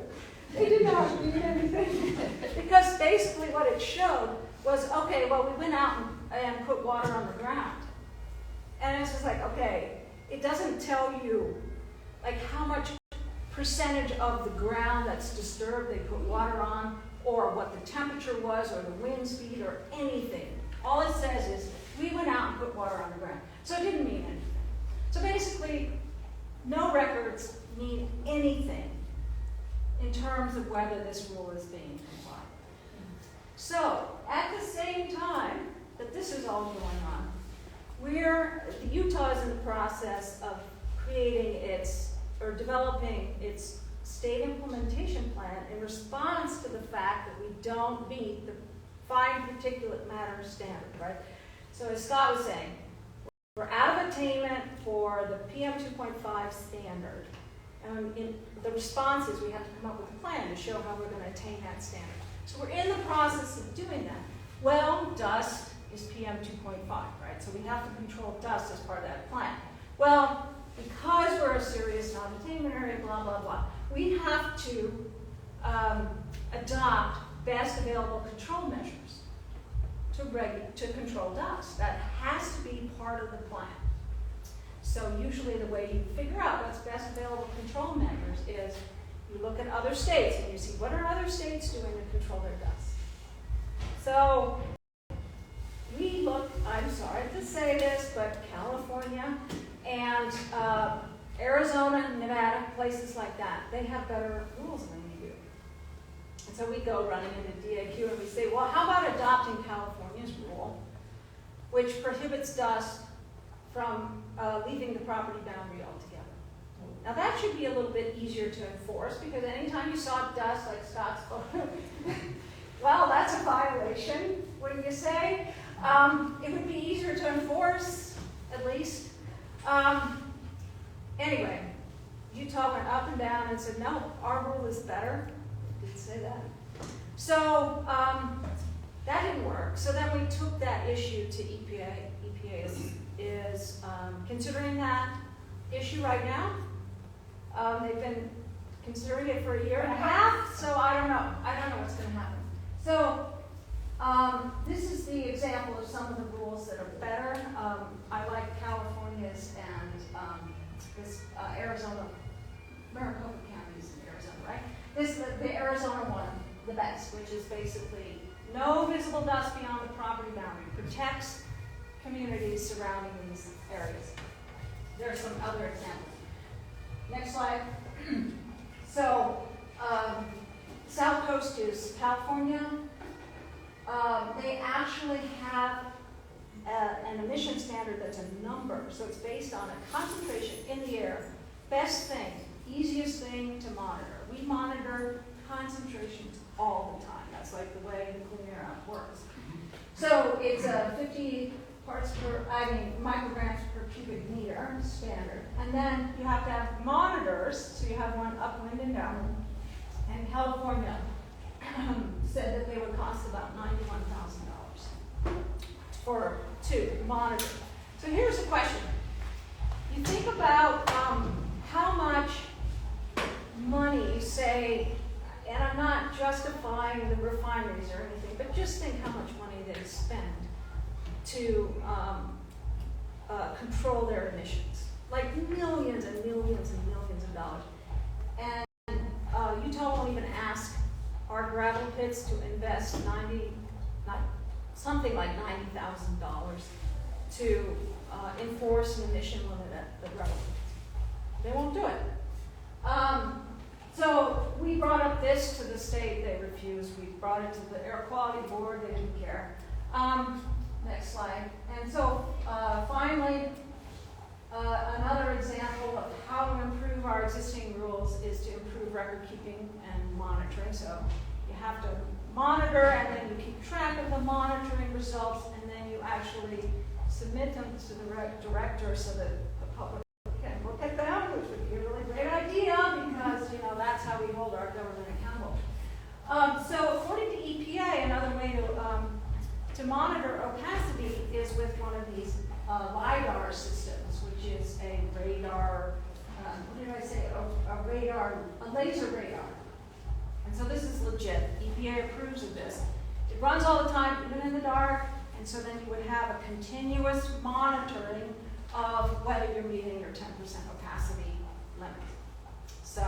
They did not mean anything. Because basically what it showed was, okay, well, we went out and put water on the ground. And it's just like, okay, it doesn't tell you like how much percentage of the ground that's disturbed they put water on, or what the temperature was, or the wind speed, or anything. All it says is, we went out and put water on the ground. So it didn't mean anything. So basically, no records mean anything in terms of whether this rule is being complied with. So all going on? Utah is in the process of developing its state implementation plan in response to the fact that we don't meet the fine particulate matter standard, right? So as Scott was saying, we're out of attainment for the PM 2.5 standard. And the response is we have to come up with a plan to show how we're going to attain that standard. So we're in the process of doing that. Well, dust is PM 2.5, right? So we have to control dust as part of that plan. Well, because we're a serious non-attainment area, blah, blah, blah, we have to adopt best available control measures to control dust. That has to be part of the plan. So usually the way you figure out what's best available control measures is you look at other states and you see what are other states doing to control their dust. So we looked, I'm sorry to say this, but California and Arizona, Nevada, places like that, they have better rules than we do. And so we go running into DAQ and we say, well, how about adopting California's rule, which prohibits dust from leaving the property boundary altogether? Now that should be a little bit easier to enforce because anytime you saw dust like Scott's photo, well, that's a violation, wouldn't you say? It would be easier to enforce, at least. Anyway, Utah went up and down and said, no, our rule is better. It did say that. So that didn't work. So then we took that issue to EPA. EPA is considering that issue right now. They've been considering it for 1.5 years, so I don't know. I don't know what's going to happen. So this is the example of some of the rules that are better. I like California's and this Arizona, Maricopa County is in Arizona, right? This is the Arizona one, the best, which is basically no visible dust beyond the property boundary. Protects communities surrounding these areas. There are some other examples. Next slide. So, South Coast is California. They actually have an emission standard that's a number, so it's based on a concentration in the air. Best thing, easiest thing to monitor. We monitor concentrations all the time. That's like the way the Clean Air Act works. So it's a 50 micrograms per cubic meter standard. And then you have to have monitors, so you have one upwind and downwind. And California said that they would cost about $91,000 for two monitor. So here's the question. You think about how much money, say, and I'm not justifying the refineries or anything, but just think how much money they spend to control their emissions. Like millions and millions and millions of dollars. And Utah won't even ask our gravel pits to invest something like $90,000 to enforce an emission limit at the gravel pits. They won't do it. So we brought up this to the state, they refused. We brought it to the Air Quality Board, they didn't care. Next slide. And so finally, another example of how to improve our existing rules is to improve record keeping and monitoring. So you have to monitor and then you keep track of the monitoring results and then you actually submit them to the director so that the public can look at them, which would be a really great idea because, that's how we hold our government accountable. So according to EPA, another way to monitor opacity is with one of these LiDAR systems, which is a radar, a laser radar. And so this is legit. EPA approves of this. It runs all the time, even in the dark, and so then you would have a continuous monitoring of whether you're meeting your 10% opacity limit. So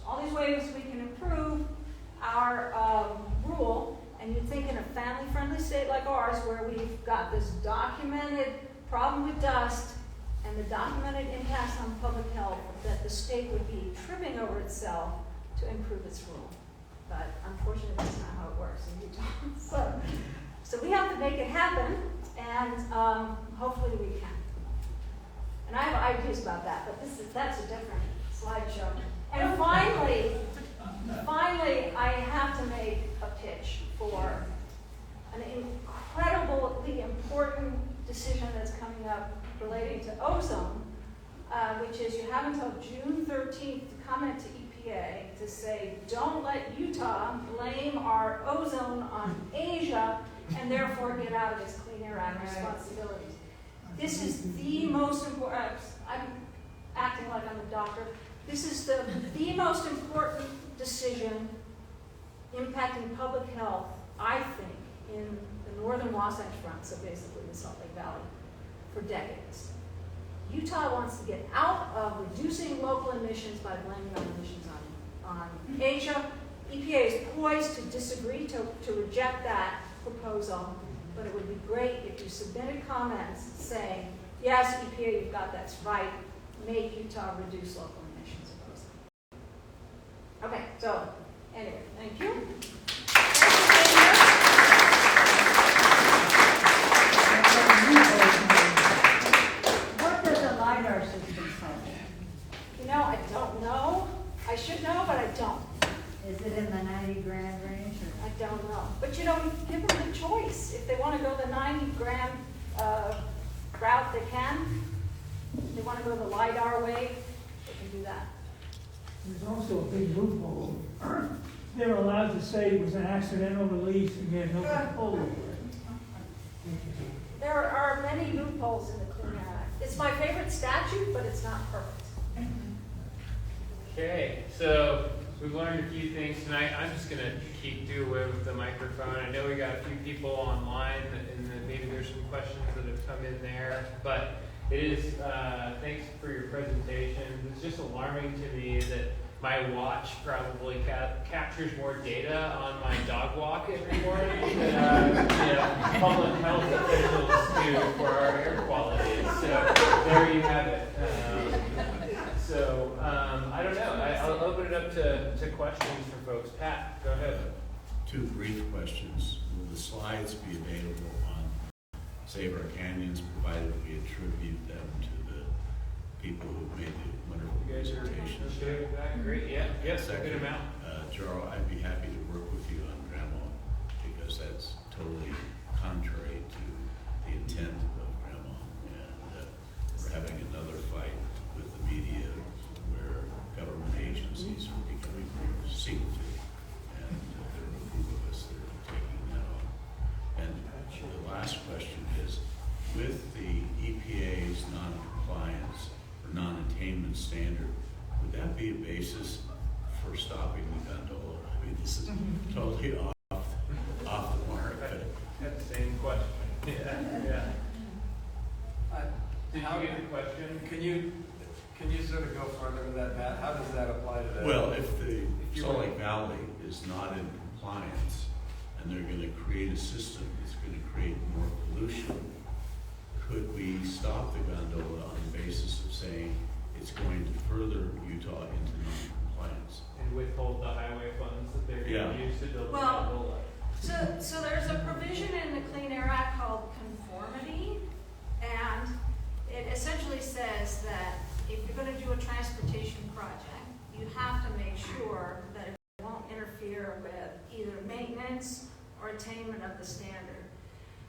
all these ways we can improve our rule, and you think in a family-friendly state like ours, where we've got this documented problem with dust and the documented impacts on public health, that the state would be tripping over itself to improve its rule. But unfortunately, that's not how it works in Utah. So we have to make it happen, and hopefully we can. And I have ideas about that, but that's a different slideshow. And finally, I have to make a pitch for an incredibly important decision that's coming up relating to ozone, which is you have until June 13th to comment to EPA to say, don't let Utah blame our ozone on Asia and therefore get out of its Clean Air Act responsibilities. This is the most important, I'm acting like I'm a doctor, this is the most important decision impacting public health, I think, in the northern Wasatch Front, so basically the Salt Lake Valley, for decades. Utah wants to get out of reducing local emissions by blaming our emissions on Asia. EPA is poised to disagree, to reject that proposal, but it would be great if you submitted comments saying, yes, EPA, you've got that's right, make Utah reduce local emissions of ozone. Okay, so anyway, thank you. What does a LiDAR system cost? You know, I don't know. I should know, but I don't. Is it in the 90 grand range? Or? I don't know. But you know, give them the choice. If they want to go the 90 grand route, they can. If they want to go the LiDAR way, they can do that. There's also a big loophole. They're allowed to say it was an accidental release and get no control over it. There are many loopholes in the Clean Air Act. It's my favorite statute, but it's not perfect. Okay, so we've learned a few things tonight. I'm just going to keep away with the microphone. I know we got a few people online, and maybe there's some questions that have come in there, but it is, thanks for your presentations. It's just alarming to me that my watch probably captures more data on my dog walk every morning than public health officials do for our air quality. So there you have it. I don't know. I'll open it up to questions for folks. Pat, go ahead. Two brief questions. Will the slides be available on Save Our Canyons, provided we attribute them to the people who made the wonderful You guys are presentations? okay with that? Great. Yeah. Yes. A good amount. Joro, I'd be happy to work with you on Grandma, because that's totally contrary to the intent of Grandma. And we're having another fight with the media where government agencies are becoming more secretive. And there are a group of us that are taking that on. And the last question is, with the EPA's non-compliance or non-attainment standard, would that be a basis for stopping the gondola? I mean, this is totally off the mark. I had the same question. Yeah. Did you get the question? Can you sort of go further with that, Matt? How does that apply to that? Well, if the Salt Lake Valley is not in compliance and they're going to create a system that's going to create more pollution, could we stop the gondola on the basis of saying it's going to further Utah into non-compliance? And withhold the highway funds that they're going to use to build the gondola. So there's a provision in the Clean Air Act called conformity, and it essentially says that if you're going to do a transportation project, you have to make sure that it won't interfere with either maintenance or attainment of the standard.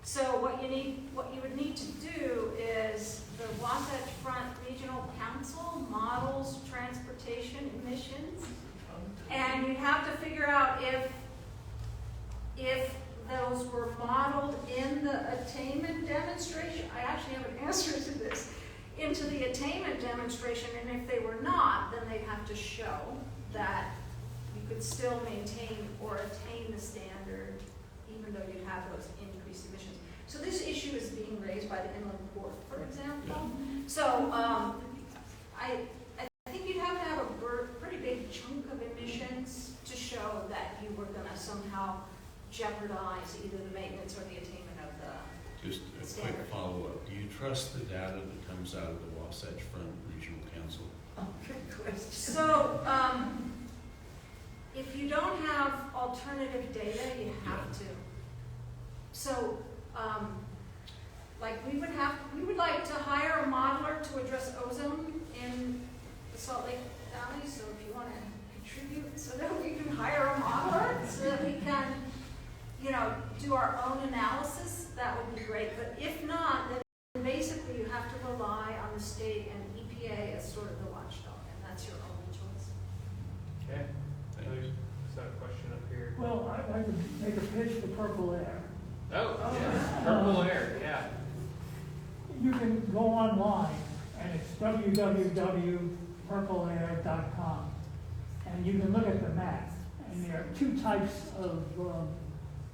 So what you would need to do is the Wasatch Front Regional Council models transportation emissions, and you have to figure out if those were modeled in the attainment demonstration. I actually have an answer to this. Into the attainment demonstration, and if they were not, then they'd have to show that you could still maintain or attain the standard even though you have those increased emissions. So this issue is being raised by the Inland Port, for example. So I think you'd have to have a pretty big chunk of emissions to show that you were going to somehow jeopardize either the maintenance or the attainment of the Just a quick follow-up. Do you trust the data that comes out of the Wasatch Front Regional Council? Oh, good question. So, if you don't have alternative data, you have to. So, like we would like to hire a modeler to address ozone in the Salt Lake Valley. So if you want to contribute, so that we can hire a modeler, so that we can, you know, do our own analysis, that would be great. But if not, then basically you have to rely on the state and EPA as sort of the watchdog, and that's your only choice. Okay. I know there's a question up here. Well, I could make a pitch for Purple Air. Oh, yeah. Purple air, yeah. You can go online, and it's www.purpleair.com, and you can look at the map, and there are two types of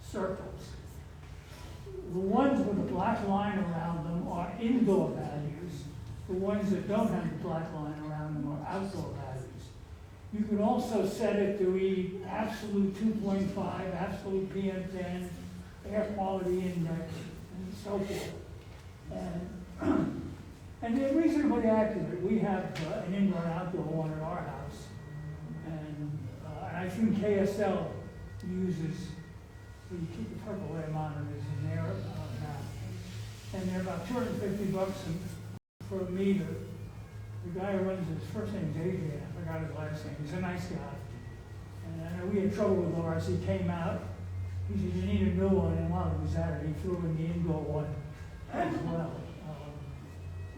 circles. The ones with the black line around them are indoor values. The ones that don't have the black line around them are outdoor values. You can also set it to be absolute 2.5, absolute PM10, air quality index, and so forth. And they're reasonably accurate. We have an indoor and outdoor one at our house. And I think KSL uses, we keep the Purple Air monitors in their map. And they're about $250 for a meter. The guy who runs his first name's Adrian, I forgot his last name. He's a nice guy. And I know we had trouble with ours. He came out, he said, you need a new one, and while he was at it, he threw in the indoor one as well.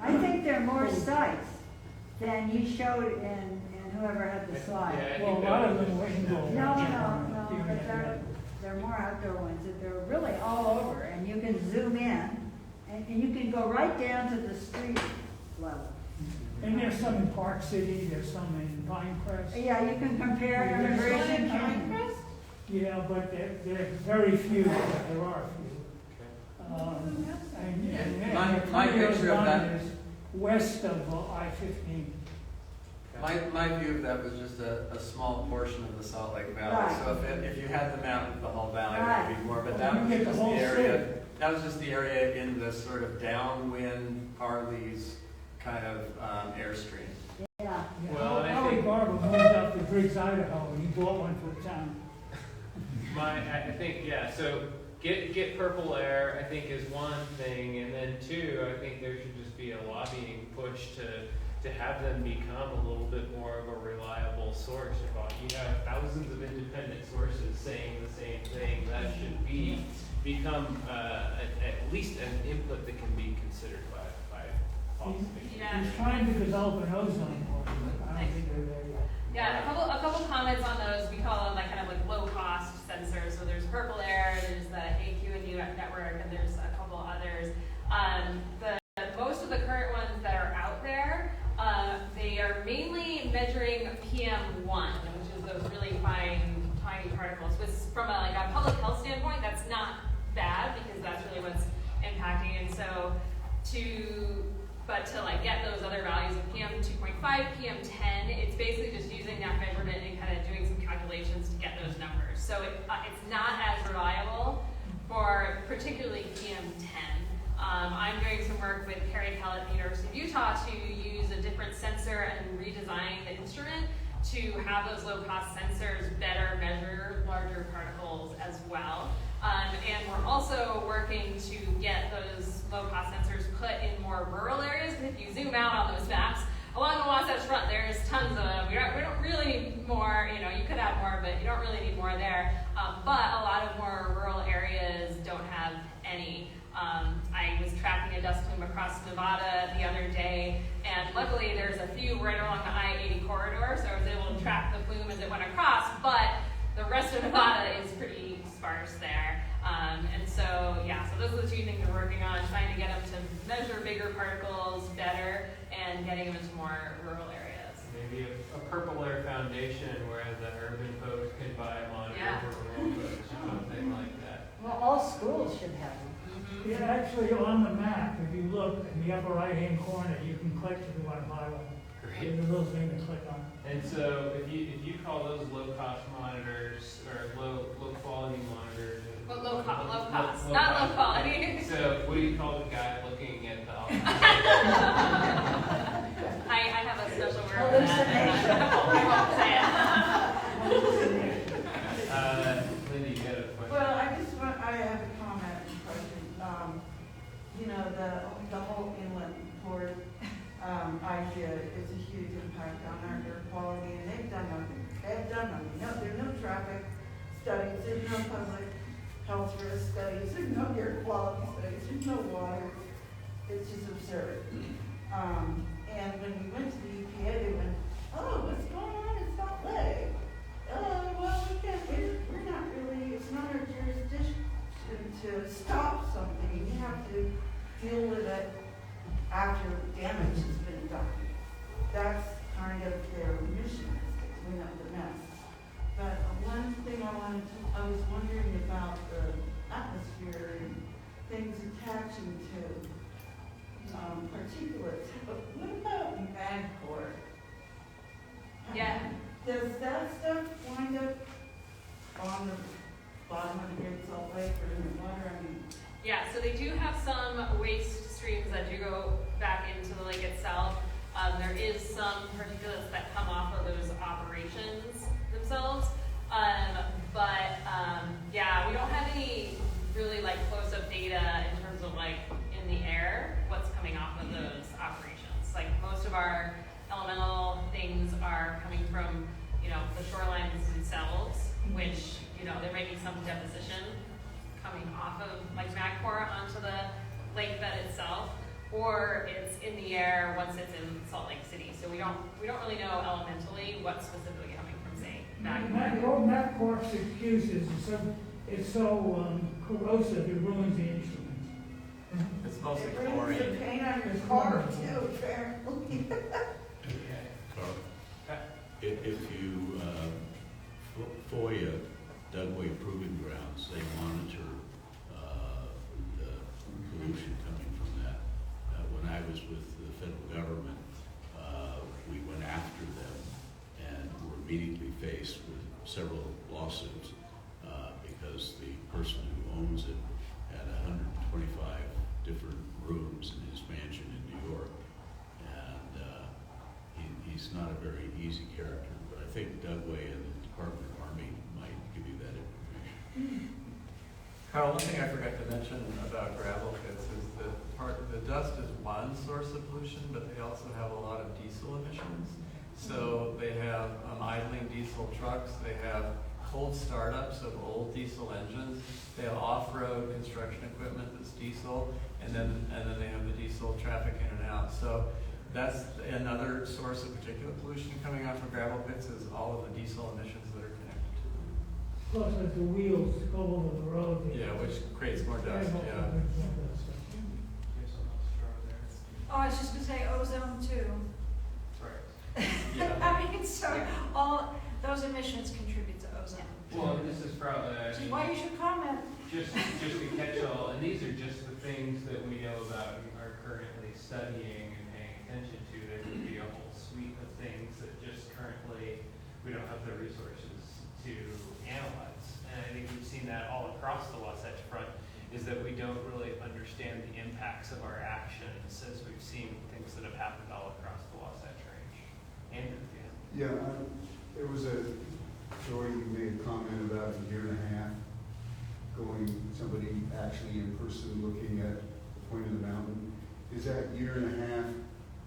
I think there are more sites than you showed in whoever had the slide. Yeah, Well, a lot of them were indoor. No, but there are more outdoor ones that they're really all over, and you can zoom in, and you can go right down to the street level. And there's some in Park City, there's some in Pinecrest. Yeah, you can compare immigration canyon. Yeah, but there are very few, but there are a few. And My plenty of picture of that- is west of I-15. My view of that was just a small portion of the Salt Lake Valley. Right. So if you had the map of the whole valley, it Right. would be more, but Well, that you was get the just the whole area. city. That was just the area in the sort of downwind Parley's kind of airstream. Yeah. Well, and I Howie think Barber moved up to Briggs, Idaho, and he bought one for the town. I think, yeah, so get Purple Air, I think, is one thing, and then two, I think there should just be a lobbying push to have them become a little bit more of a reliable source. You have thousands of independent sources saying the same thing. That should become at least an input that can be considered by policy. Yeah. He's trying to develop an ozone one, but I don't think they're there yet. Yeah, a couple comments on those. We call them like kind of like low cost sensors. So there's Purple Air, there's the AQ&U network, and there's a couple others. Most of the current ones that are out there, they are mainly measuring PM1, which is those really fine, tiny particles. From a public health standpoint, that's not bad because that's really what's impacting. And so to get those other values of PM 2.5, PM 10, it's basically just using that measurement and kind of doing some calculations to get those numbers. So it's not as reliable for particularly PM 10. I'm doing some work with Carrie Kell at the University of Utah to use a different sensor and redesign the instrument to have those low-cost sensors better measure larger particles as well. And we're also working to get those low-cost sensors put in more rural areas. If you zoom out on those maps, along the Wasatch Front, there's tons of them. We don't really need more, you could have more, but you don't really need more there. But a lot of more rural areas don't have any. I was tracking a dust plume across Nevada the other day, and luckily there's a few right along the I-80 corridor, so I was able to track the plume as it went across, but the rest of Nevada is pretty sparse there. So those are the two things we're working on, trying to get them to measure bigger particles better and getting them into more rural areas. Maybe a Purple Air Foundation where the urban folks can buy monitors Yeah. for rural folks or something like that. Well, all schools should have them. Yeah, actually, on the map, if you look in the upper right-hand corner, you can click if you want to buy one. Great. There's a little thing to click on. And so if you call those low-cost monitors or low-quality monitors. Well, low cost, low not cost. low quality. So what do you call the guy looking at the I have a special word for that. I won't say it. Linda, you got a question? Well, I have a comment the whole inlet port idea is a huge impact on our air quality, and they've done nothing. They've done nothing. No, there's no traffic studies, there's no public health risk studies, there's no air quality studies, there's no water. It's just absurd. And when we went to the EPA, they went, "Oh, what's going on in Salt Lake? Well, we're not really, it's not our jurisdiction to stop something. You have to deal with it after damage has been done." That's kind of their mission, is to clean up the mess. But one thing I was wondering about the atmosphere and things attaching to particulates. But what about Magport? Yeah. Does that stuff wind up on the bottom of the Great Salt Lake or in the water? I mean, Yeah, so they do have some waste streams that do go back into the lake itself. There is some particulates that come off of those operations themselves. Yeah, we don't have any really like close-up data in terms of like in the air, what's coming off of those operations. Like most of our elemental things are coming from, you know, the shorelines themselves, which, you know, there might be some deposition coming off of like Magport onto the lake bed itself, or it's in the air once it's in Salt Lake City. So we don't really know elementally what's specifically coming from, say, Magport. Magport's excuses it's so corrosive it ruins the instruments. It's mostly it brings chlorine. the paint on your car too, apparently. Carl, if you FOIA Dugway Proving Grounds, they monitor the pollution coming from that. When I was with the federal government, we went after them and were immediately faced with several lawsuits because the person who owns it had 125 different rooms in his mansion in New York, and he's not a very easy character. But I think Dugway and the Department of Army might give you that information. Carl, one thing I forgot to mention about gravel pits is that the dust is one source of pollution, but they also have a lot of diesel emissions. So they have idling diesel trucks, they have cold startups of old diesel engines, they have off-road construction equipment that's diesel, and then they have the diesel traffic in and out. So that's another source of particulate pollution coming off of gravel pits, is all of the diesel emissions that are connected to them. Plus, as the wheels go over the road. Yeah, which creates more dust, yeah. Oh, I was just gonna say ozone too. Yeah. I mean, so all those emissions contribute to ozone. Well, this is probably, Which is why you should comment. just to catch all, and these are just the things that we know about and are currently studying and paying attention to. There could be a whole suite of things that just currently we don't have the resources to analyze. And I think we've seen that all across the Wasatch Front, is that we don't really understand the impacts of our actions as we've seen things that have happened all across the Wasatch Range. Andrew, yeah. Yeah, there was Jory, you made a comment about a year and a half somebody actually in person looking at the point of the mountain. Is that year and a half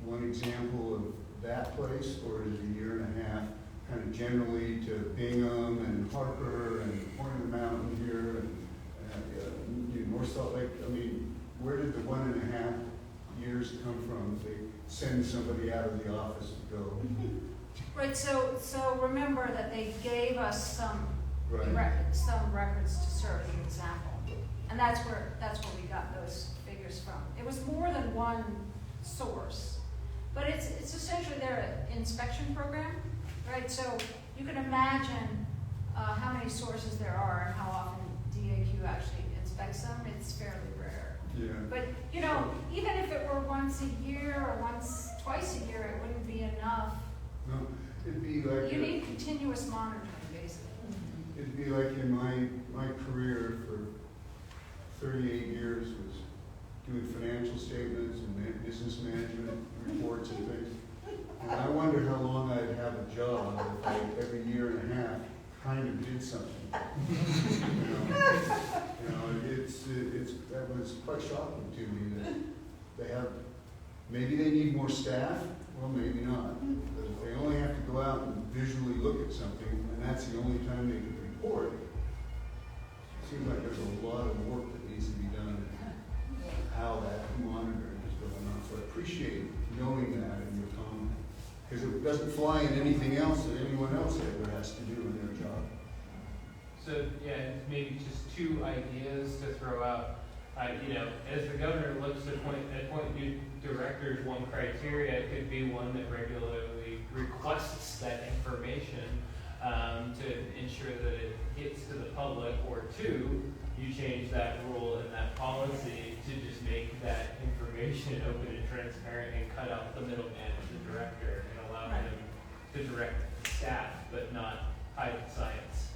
one example of that place, or is it a year and a half kind of generally to Bingham and Harper and the point of the mountain here and North Salt Lake? I mean, where did the 1.5 years come from? They send somebody out of the office to go. Right, so remember that they gave us some Right. some records to serve as an example. And that's where we got those figures from. It was more than one source, but it's essentially their inspection program, right? So you can imagine how many sources there are and how often DAQ actually inspects them. It's fairly rare. Yeah. But you know, even if it were once a year or twice a year, it wouldn't be enough. No, it'd be like You need continuous monitoring, basically. it'd be like in my career for 38 years was doing financial statements and business management reports and things. And I wonder how long I'd have a job if I every year and a half kind of did something. It's that was quite shocking to me Maybe they need more staff, well, maybe not. But if they only have to go out and visually look at something, and that's the only time they can report, it seems like there's a lot of work that needs to be done, how that monitoring is going on. So I appreciate knowing that in your comment, because it doesn't fly in anything else that anyone else ever has to do in their job. So, yeah, maybe just two ideas to throw out. As the governor looks to appoint new directors, one criteria could be one that regularly requests that information to ensure that it gets to the public, or two, you change that rule and that policy to just make that information open and transparent and cut out the middleman of the director and allow him to direct staff, but not hide the science.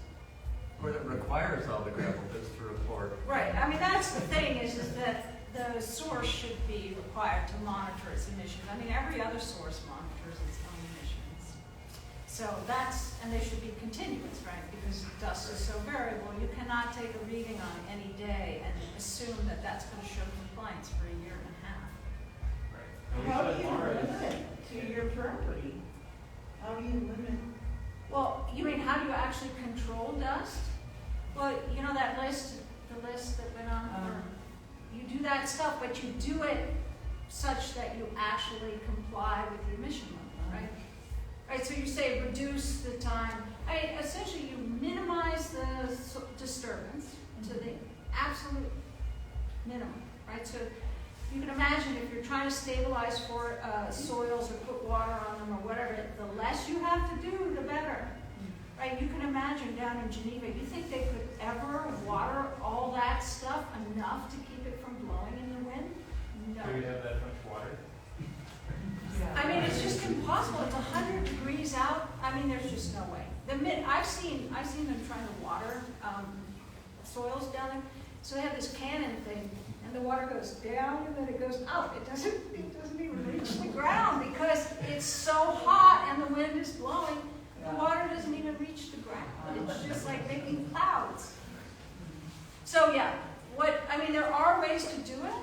Or that requires all the gravel pits to report. Right, I mean, that's the thing, is that the source should be required to monitor its emissions. I mean, every other source monitors its own emissions. So and they should be continuous, right? Because dust is so variable. You cannot take a reading on any day and assume that that's going to show compliance for a year and a half. Right. How do you limit to your property? How do you limit? Well, you mean, how do you actually control dust? Well, you know that the list that went on, you do that stuff, but you do it such that you actually comply with the emission level, right? Right, so you say reduce the time. Essentially, you minimize the disturbance to the absolute minimum, right? So you can imagine if you're trying to stabilize soils or put water on them or whatever, the less you have to do, the better. Right? You can imagine down in Geneva, you think they could ever water all that stuff enough to keep it from blowing in the wind? No. Do we have that much water? I mean, it's just impossible. It's 100 degrees out. I mean, there's just no way. I've seen them trying to water soils down there. So they have this cannon thing, and the water goes down and then it goes out. It doesn't even reach the ground because it's so hot and the wind is blowing. The water doesn't even reach the ground. It's just like making clouds. So yeah, there are ways to do it,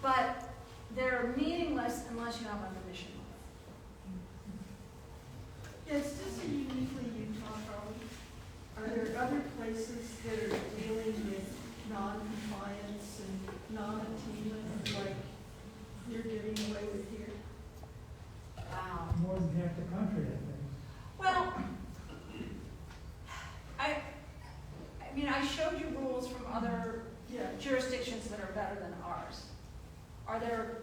but they're meaningless unless you have an emission limit. Is this a uniquely Utah problem? Are there other places that are dealing with non-compliance and non-attainment like you're getting away with here? Wow. More than half the country, I think. Well, I showed you rules from other jurisdictions that are better than ours. Are there,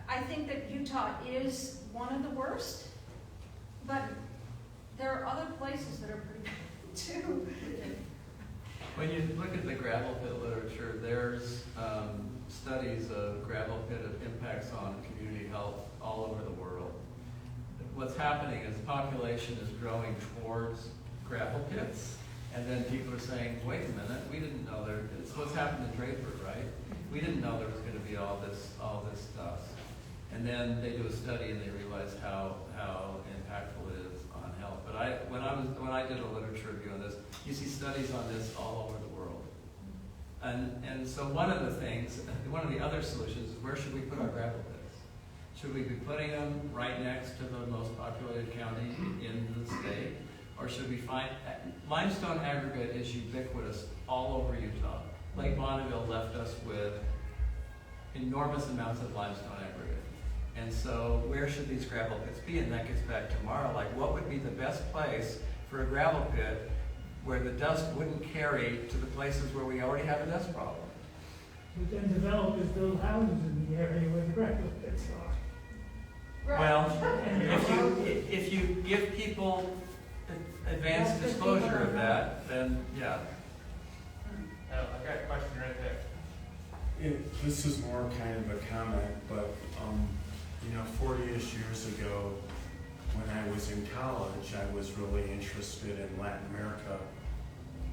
I think that Utah is one of the worst, but there are other places that are pretty good too. When you look at the gravel pit literature, there's studies of gravel pit impacts on community health all over the world. What's happening is population is growing towards gravel pits, and then people are saying, wait a minute, we didn't know there, it's what's happened in Draper, right? We didn't know there was going to be all this dust. And then they do a study and they realize how impactful it is on health. But when I did a literature review on this, you see studies on this all over the world. And so one of the other solutions is, where should we put our gravel pits? Should we be putting them right next to the most populated county in the state? Or should we find, limestone aggregate is ubiquitous all over Utah. Lake Bonneville left us with enormous amounts of limestone aggregate. And so where should these gravel pits be? And that gets back to Maura, what would be the best place for a gravel pit where the dust wouldn't carry to the places where we already have a dust problem? But then developers build houses in the area where the gravel pits are. Well, if you give people advanced disclosure of that, then yeah. Oh, I've got a question right there. This is more kind of a comment, but 40-ish years ago, when I was in college, I was really interested in Latin America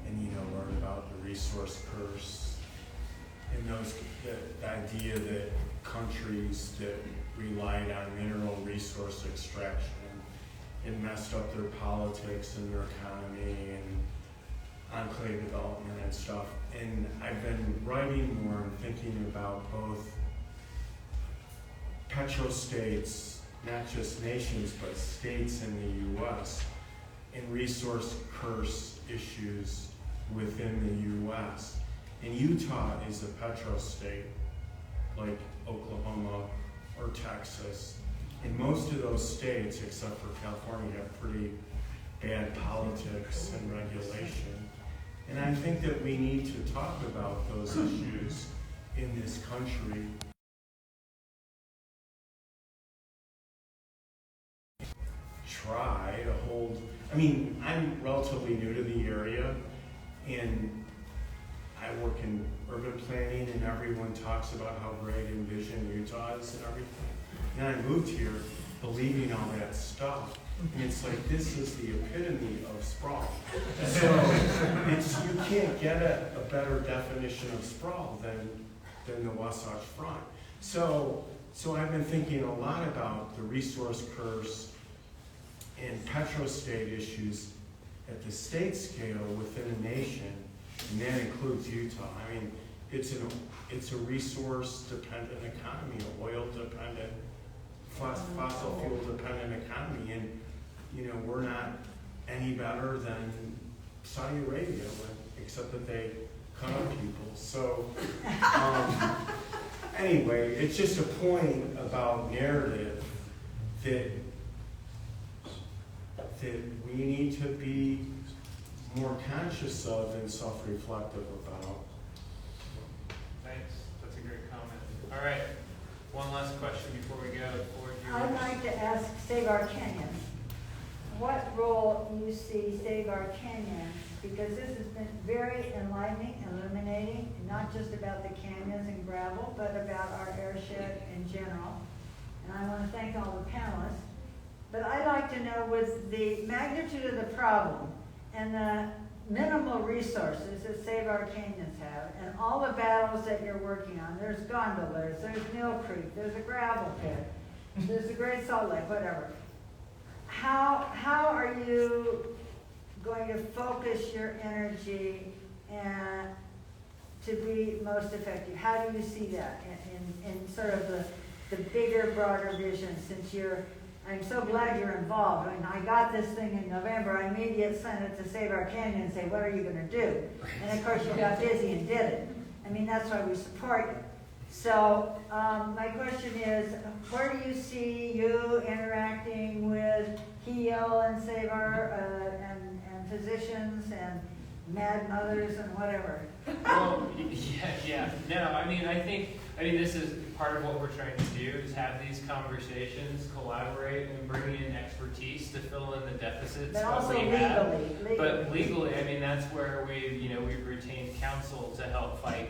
and learn about the resource curse and the idea that countries that relied on mineral resource extraction, it messed up their politics and their economy, enclave development and stuff. And I've been writing more and thinking about both petrostates, not just nations, but states in the U.S., and resource curse issues within the U.S. And Utah is a petrostate, like Oklahoma or Texas. And most of those states, except for California, have pretty bad politics and regulation. And I think that we need to talk about those issues in this country. Try to hold, I mean, I'm relatively new to the area, and I work in urban planning, and everyone talks about how great Envision Utah is and everything. And I moved here believing all that stuff. And it's like, this is the epitome of sprawl. So you can't get a better definition of sprawl than the Wasatch Front. So I've been thinking a lot about the resource curse and petrostate issues at the state scale within a nation, and that includes Utah. I mean, it's a resource-dependent economy, an oil-dependent, fossil fuel-dependent economy, and we're not any better than Saudi Arabia, except that they cut up people. So anyway, it's just a point about narrative that we need to be more conscious of and self-reflective about. Thanks. That's a great comment. All right. One last question before we go. I'd like to ask Save Our Canyons, what role you see Save Our Canyons, because this has been very enlightening, illuminating, not just about the canyons and gravel, but about our airshed in general. And I want to thank all the panelists. But I'd like to know, with the magnitude of the problem and the minimal resources that Save Our Canyons have, and all the battles that you're working on, there's gondolas, there's Mill Creek, there's a gravel pit, there's the Great Salt Lake, whatever. How are you going to focus your energy and to be most effective? How do you see that in sort of the bigger, broader vision, since I'm so glad you're involved. I mean, I got this thing in November. I immediately sent it to Save Our Canyon and say, what are you going to do? And of course, you got busy and did it. I mean, that's why we support you. So my question is, where do you see you interacting with HEAL and Save Our and physicians and mad mothers and whatever? Well, yeah. No, I think this is part of what we're trying to do, is have these conversations, collaborate, and bring in expertise to fill in the deficits but that also we have. legally. But legally, that's where we've retained counsel to help fight.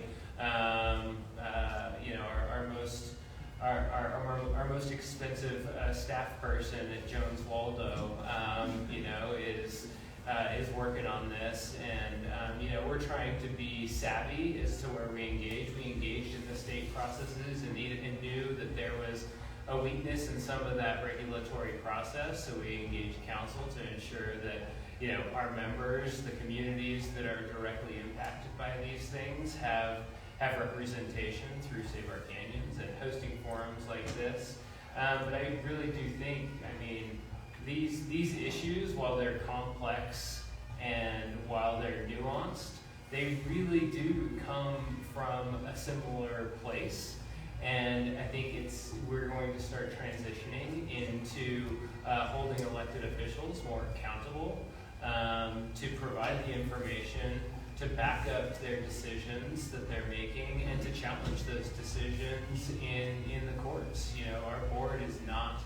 Our most expensive staff person at Jones Waldo, is working on this, and we're trying to be savvy as to where we engage. We engaged in the state processes and knew that there was a weakness in some of that regulatory process, so we engaged counsel to ensure that our members, the communities that are directly impacted by these things, have representation through Save Our Canyons and hosting forums like this. But I really do think, these issues, while they're complex and while they're nuanced, they really do come from a similar place. And I think we're going to start transitioning into holding elected officials more accountable, to provide the information, to back up their decisions that they're making, and to challenge those decisions in the courts. Our board is not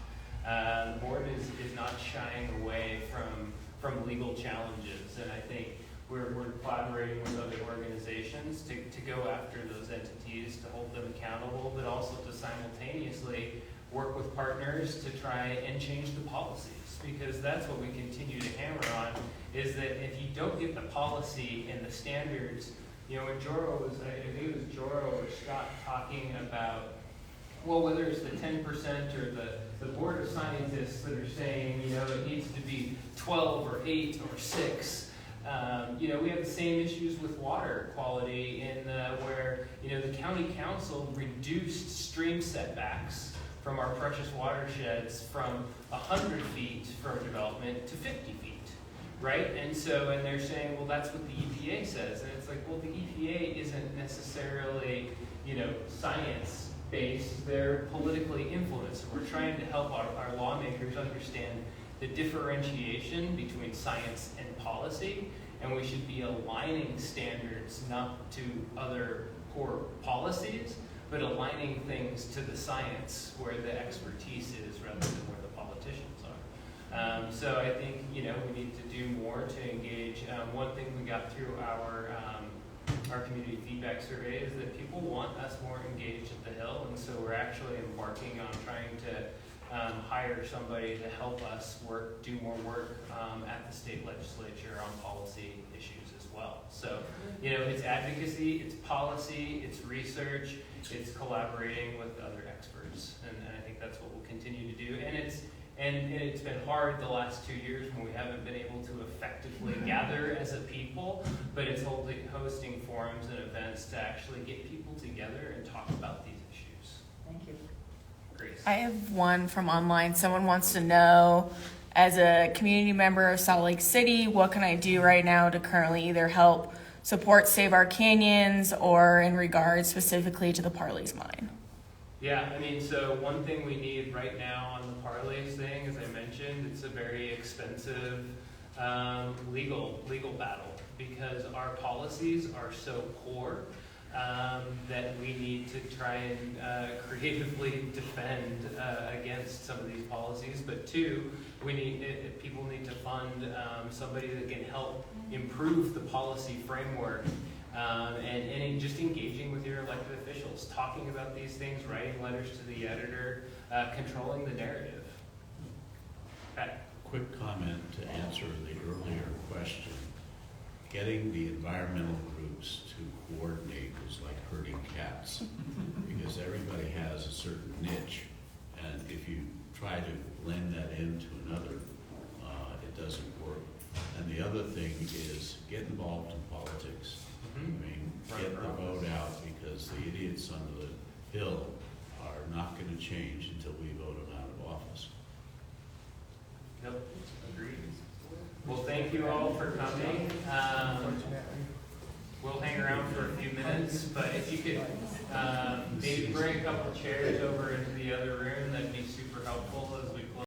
shying away from legal challenges, and I think we're collaborating with other organizations to go after those entities, to hold them accountable, but also to simultaneously work with partners to try and change the policies, because that's what we continue to hammer on, is that if you don't get the policy and the standards, when Joro was, I think it was Joro or Scott talking about, well, whether it's the 10% or the board of scientists that are saying, it needs to be 12 or 8 or 6, We have the same issues with water quality in where, the county council reduced stream setbacks from our precious watersheds from 100 feet from development to 50 feet, right? And they're saying, well, that's what the EPA says. And it's like, well, the EPA isn't necessarily, science-based. They're politically influenced. We're trying to help our lawmakers understand the differentiation between science and policy, and we should be aligning standards not to other poor policies, but aligning things to the science where the expertise is rather than where the politicians are. So I think, we need to do more to engage. One thing we got through our community feedback survey is that people want us more engaged at the Hill, and so we're actually embarking on trying to hire somebody to help us do more work at the state legislature on policy issues as well. So, it's advocacy, it's policy, it's research, it's collaborating with other experts, and I think that's what we'll continue to do. And it's been hard the last 2 years when we haven't been able to effectively gather as a people, but it's hosting forums and events to actually get people together and talk about these issues. Thank you. Grace. I have one from online. Someone wants to know, as a community member of Salt Lake City, what can I do right now to currently either help support Save Our Canyons or in regards specifically to the Parley's mine? Yeah, so one thing we need right now on the Parley's thing, as I mentioned, it's a very expensive legal battle because our policies are so poor that we need to try and creatively defend against some of these policies. But two, people need to fund somebody that can help improve the policy framework. And just engaging with your elected officials, talking about these things, writing letters to the editor, controlling the narrative. Pat? Quick comment to answer the earlier question. Getting the environmental groups to coordinate is like herding cats because everybody has a certain niche, and if you try to blend that into another, it doesn't work. And the other thing is get involved in politics. Get the vote out because the idiots under the hill are not going to change until we vote them out of office. Yep, agreed. Well, thank you all for coming. We'll hang around for a few minutes, but if you could maybe bring a couple chairs over into the other room, that'd be super helpful as we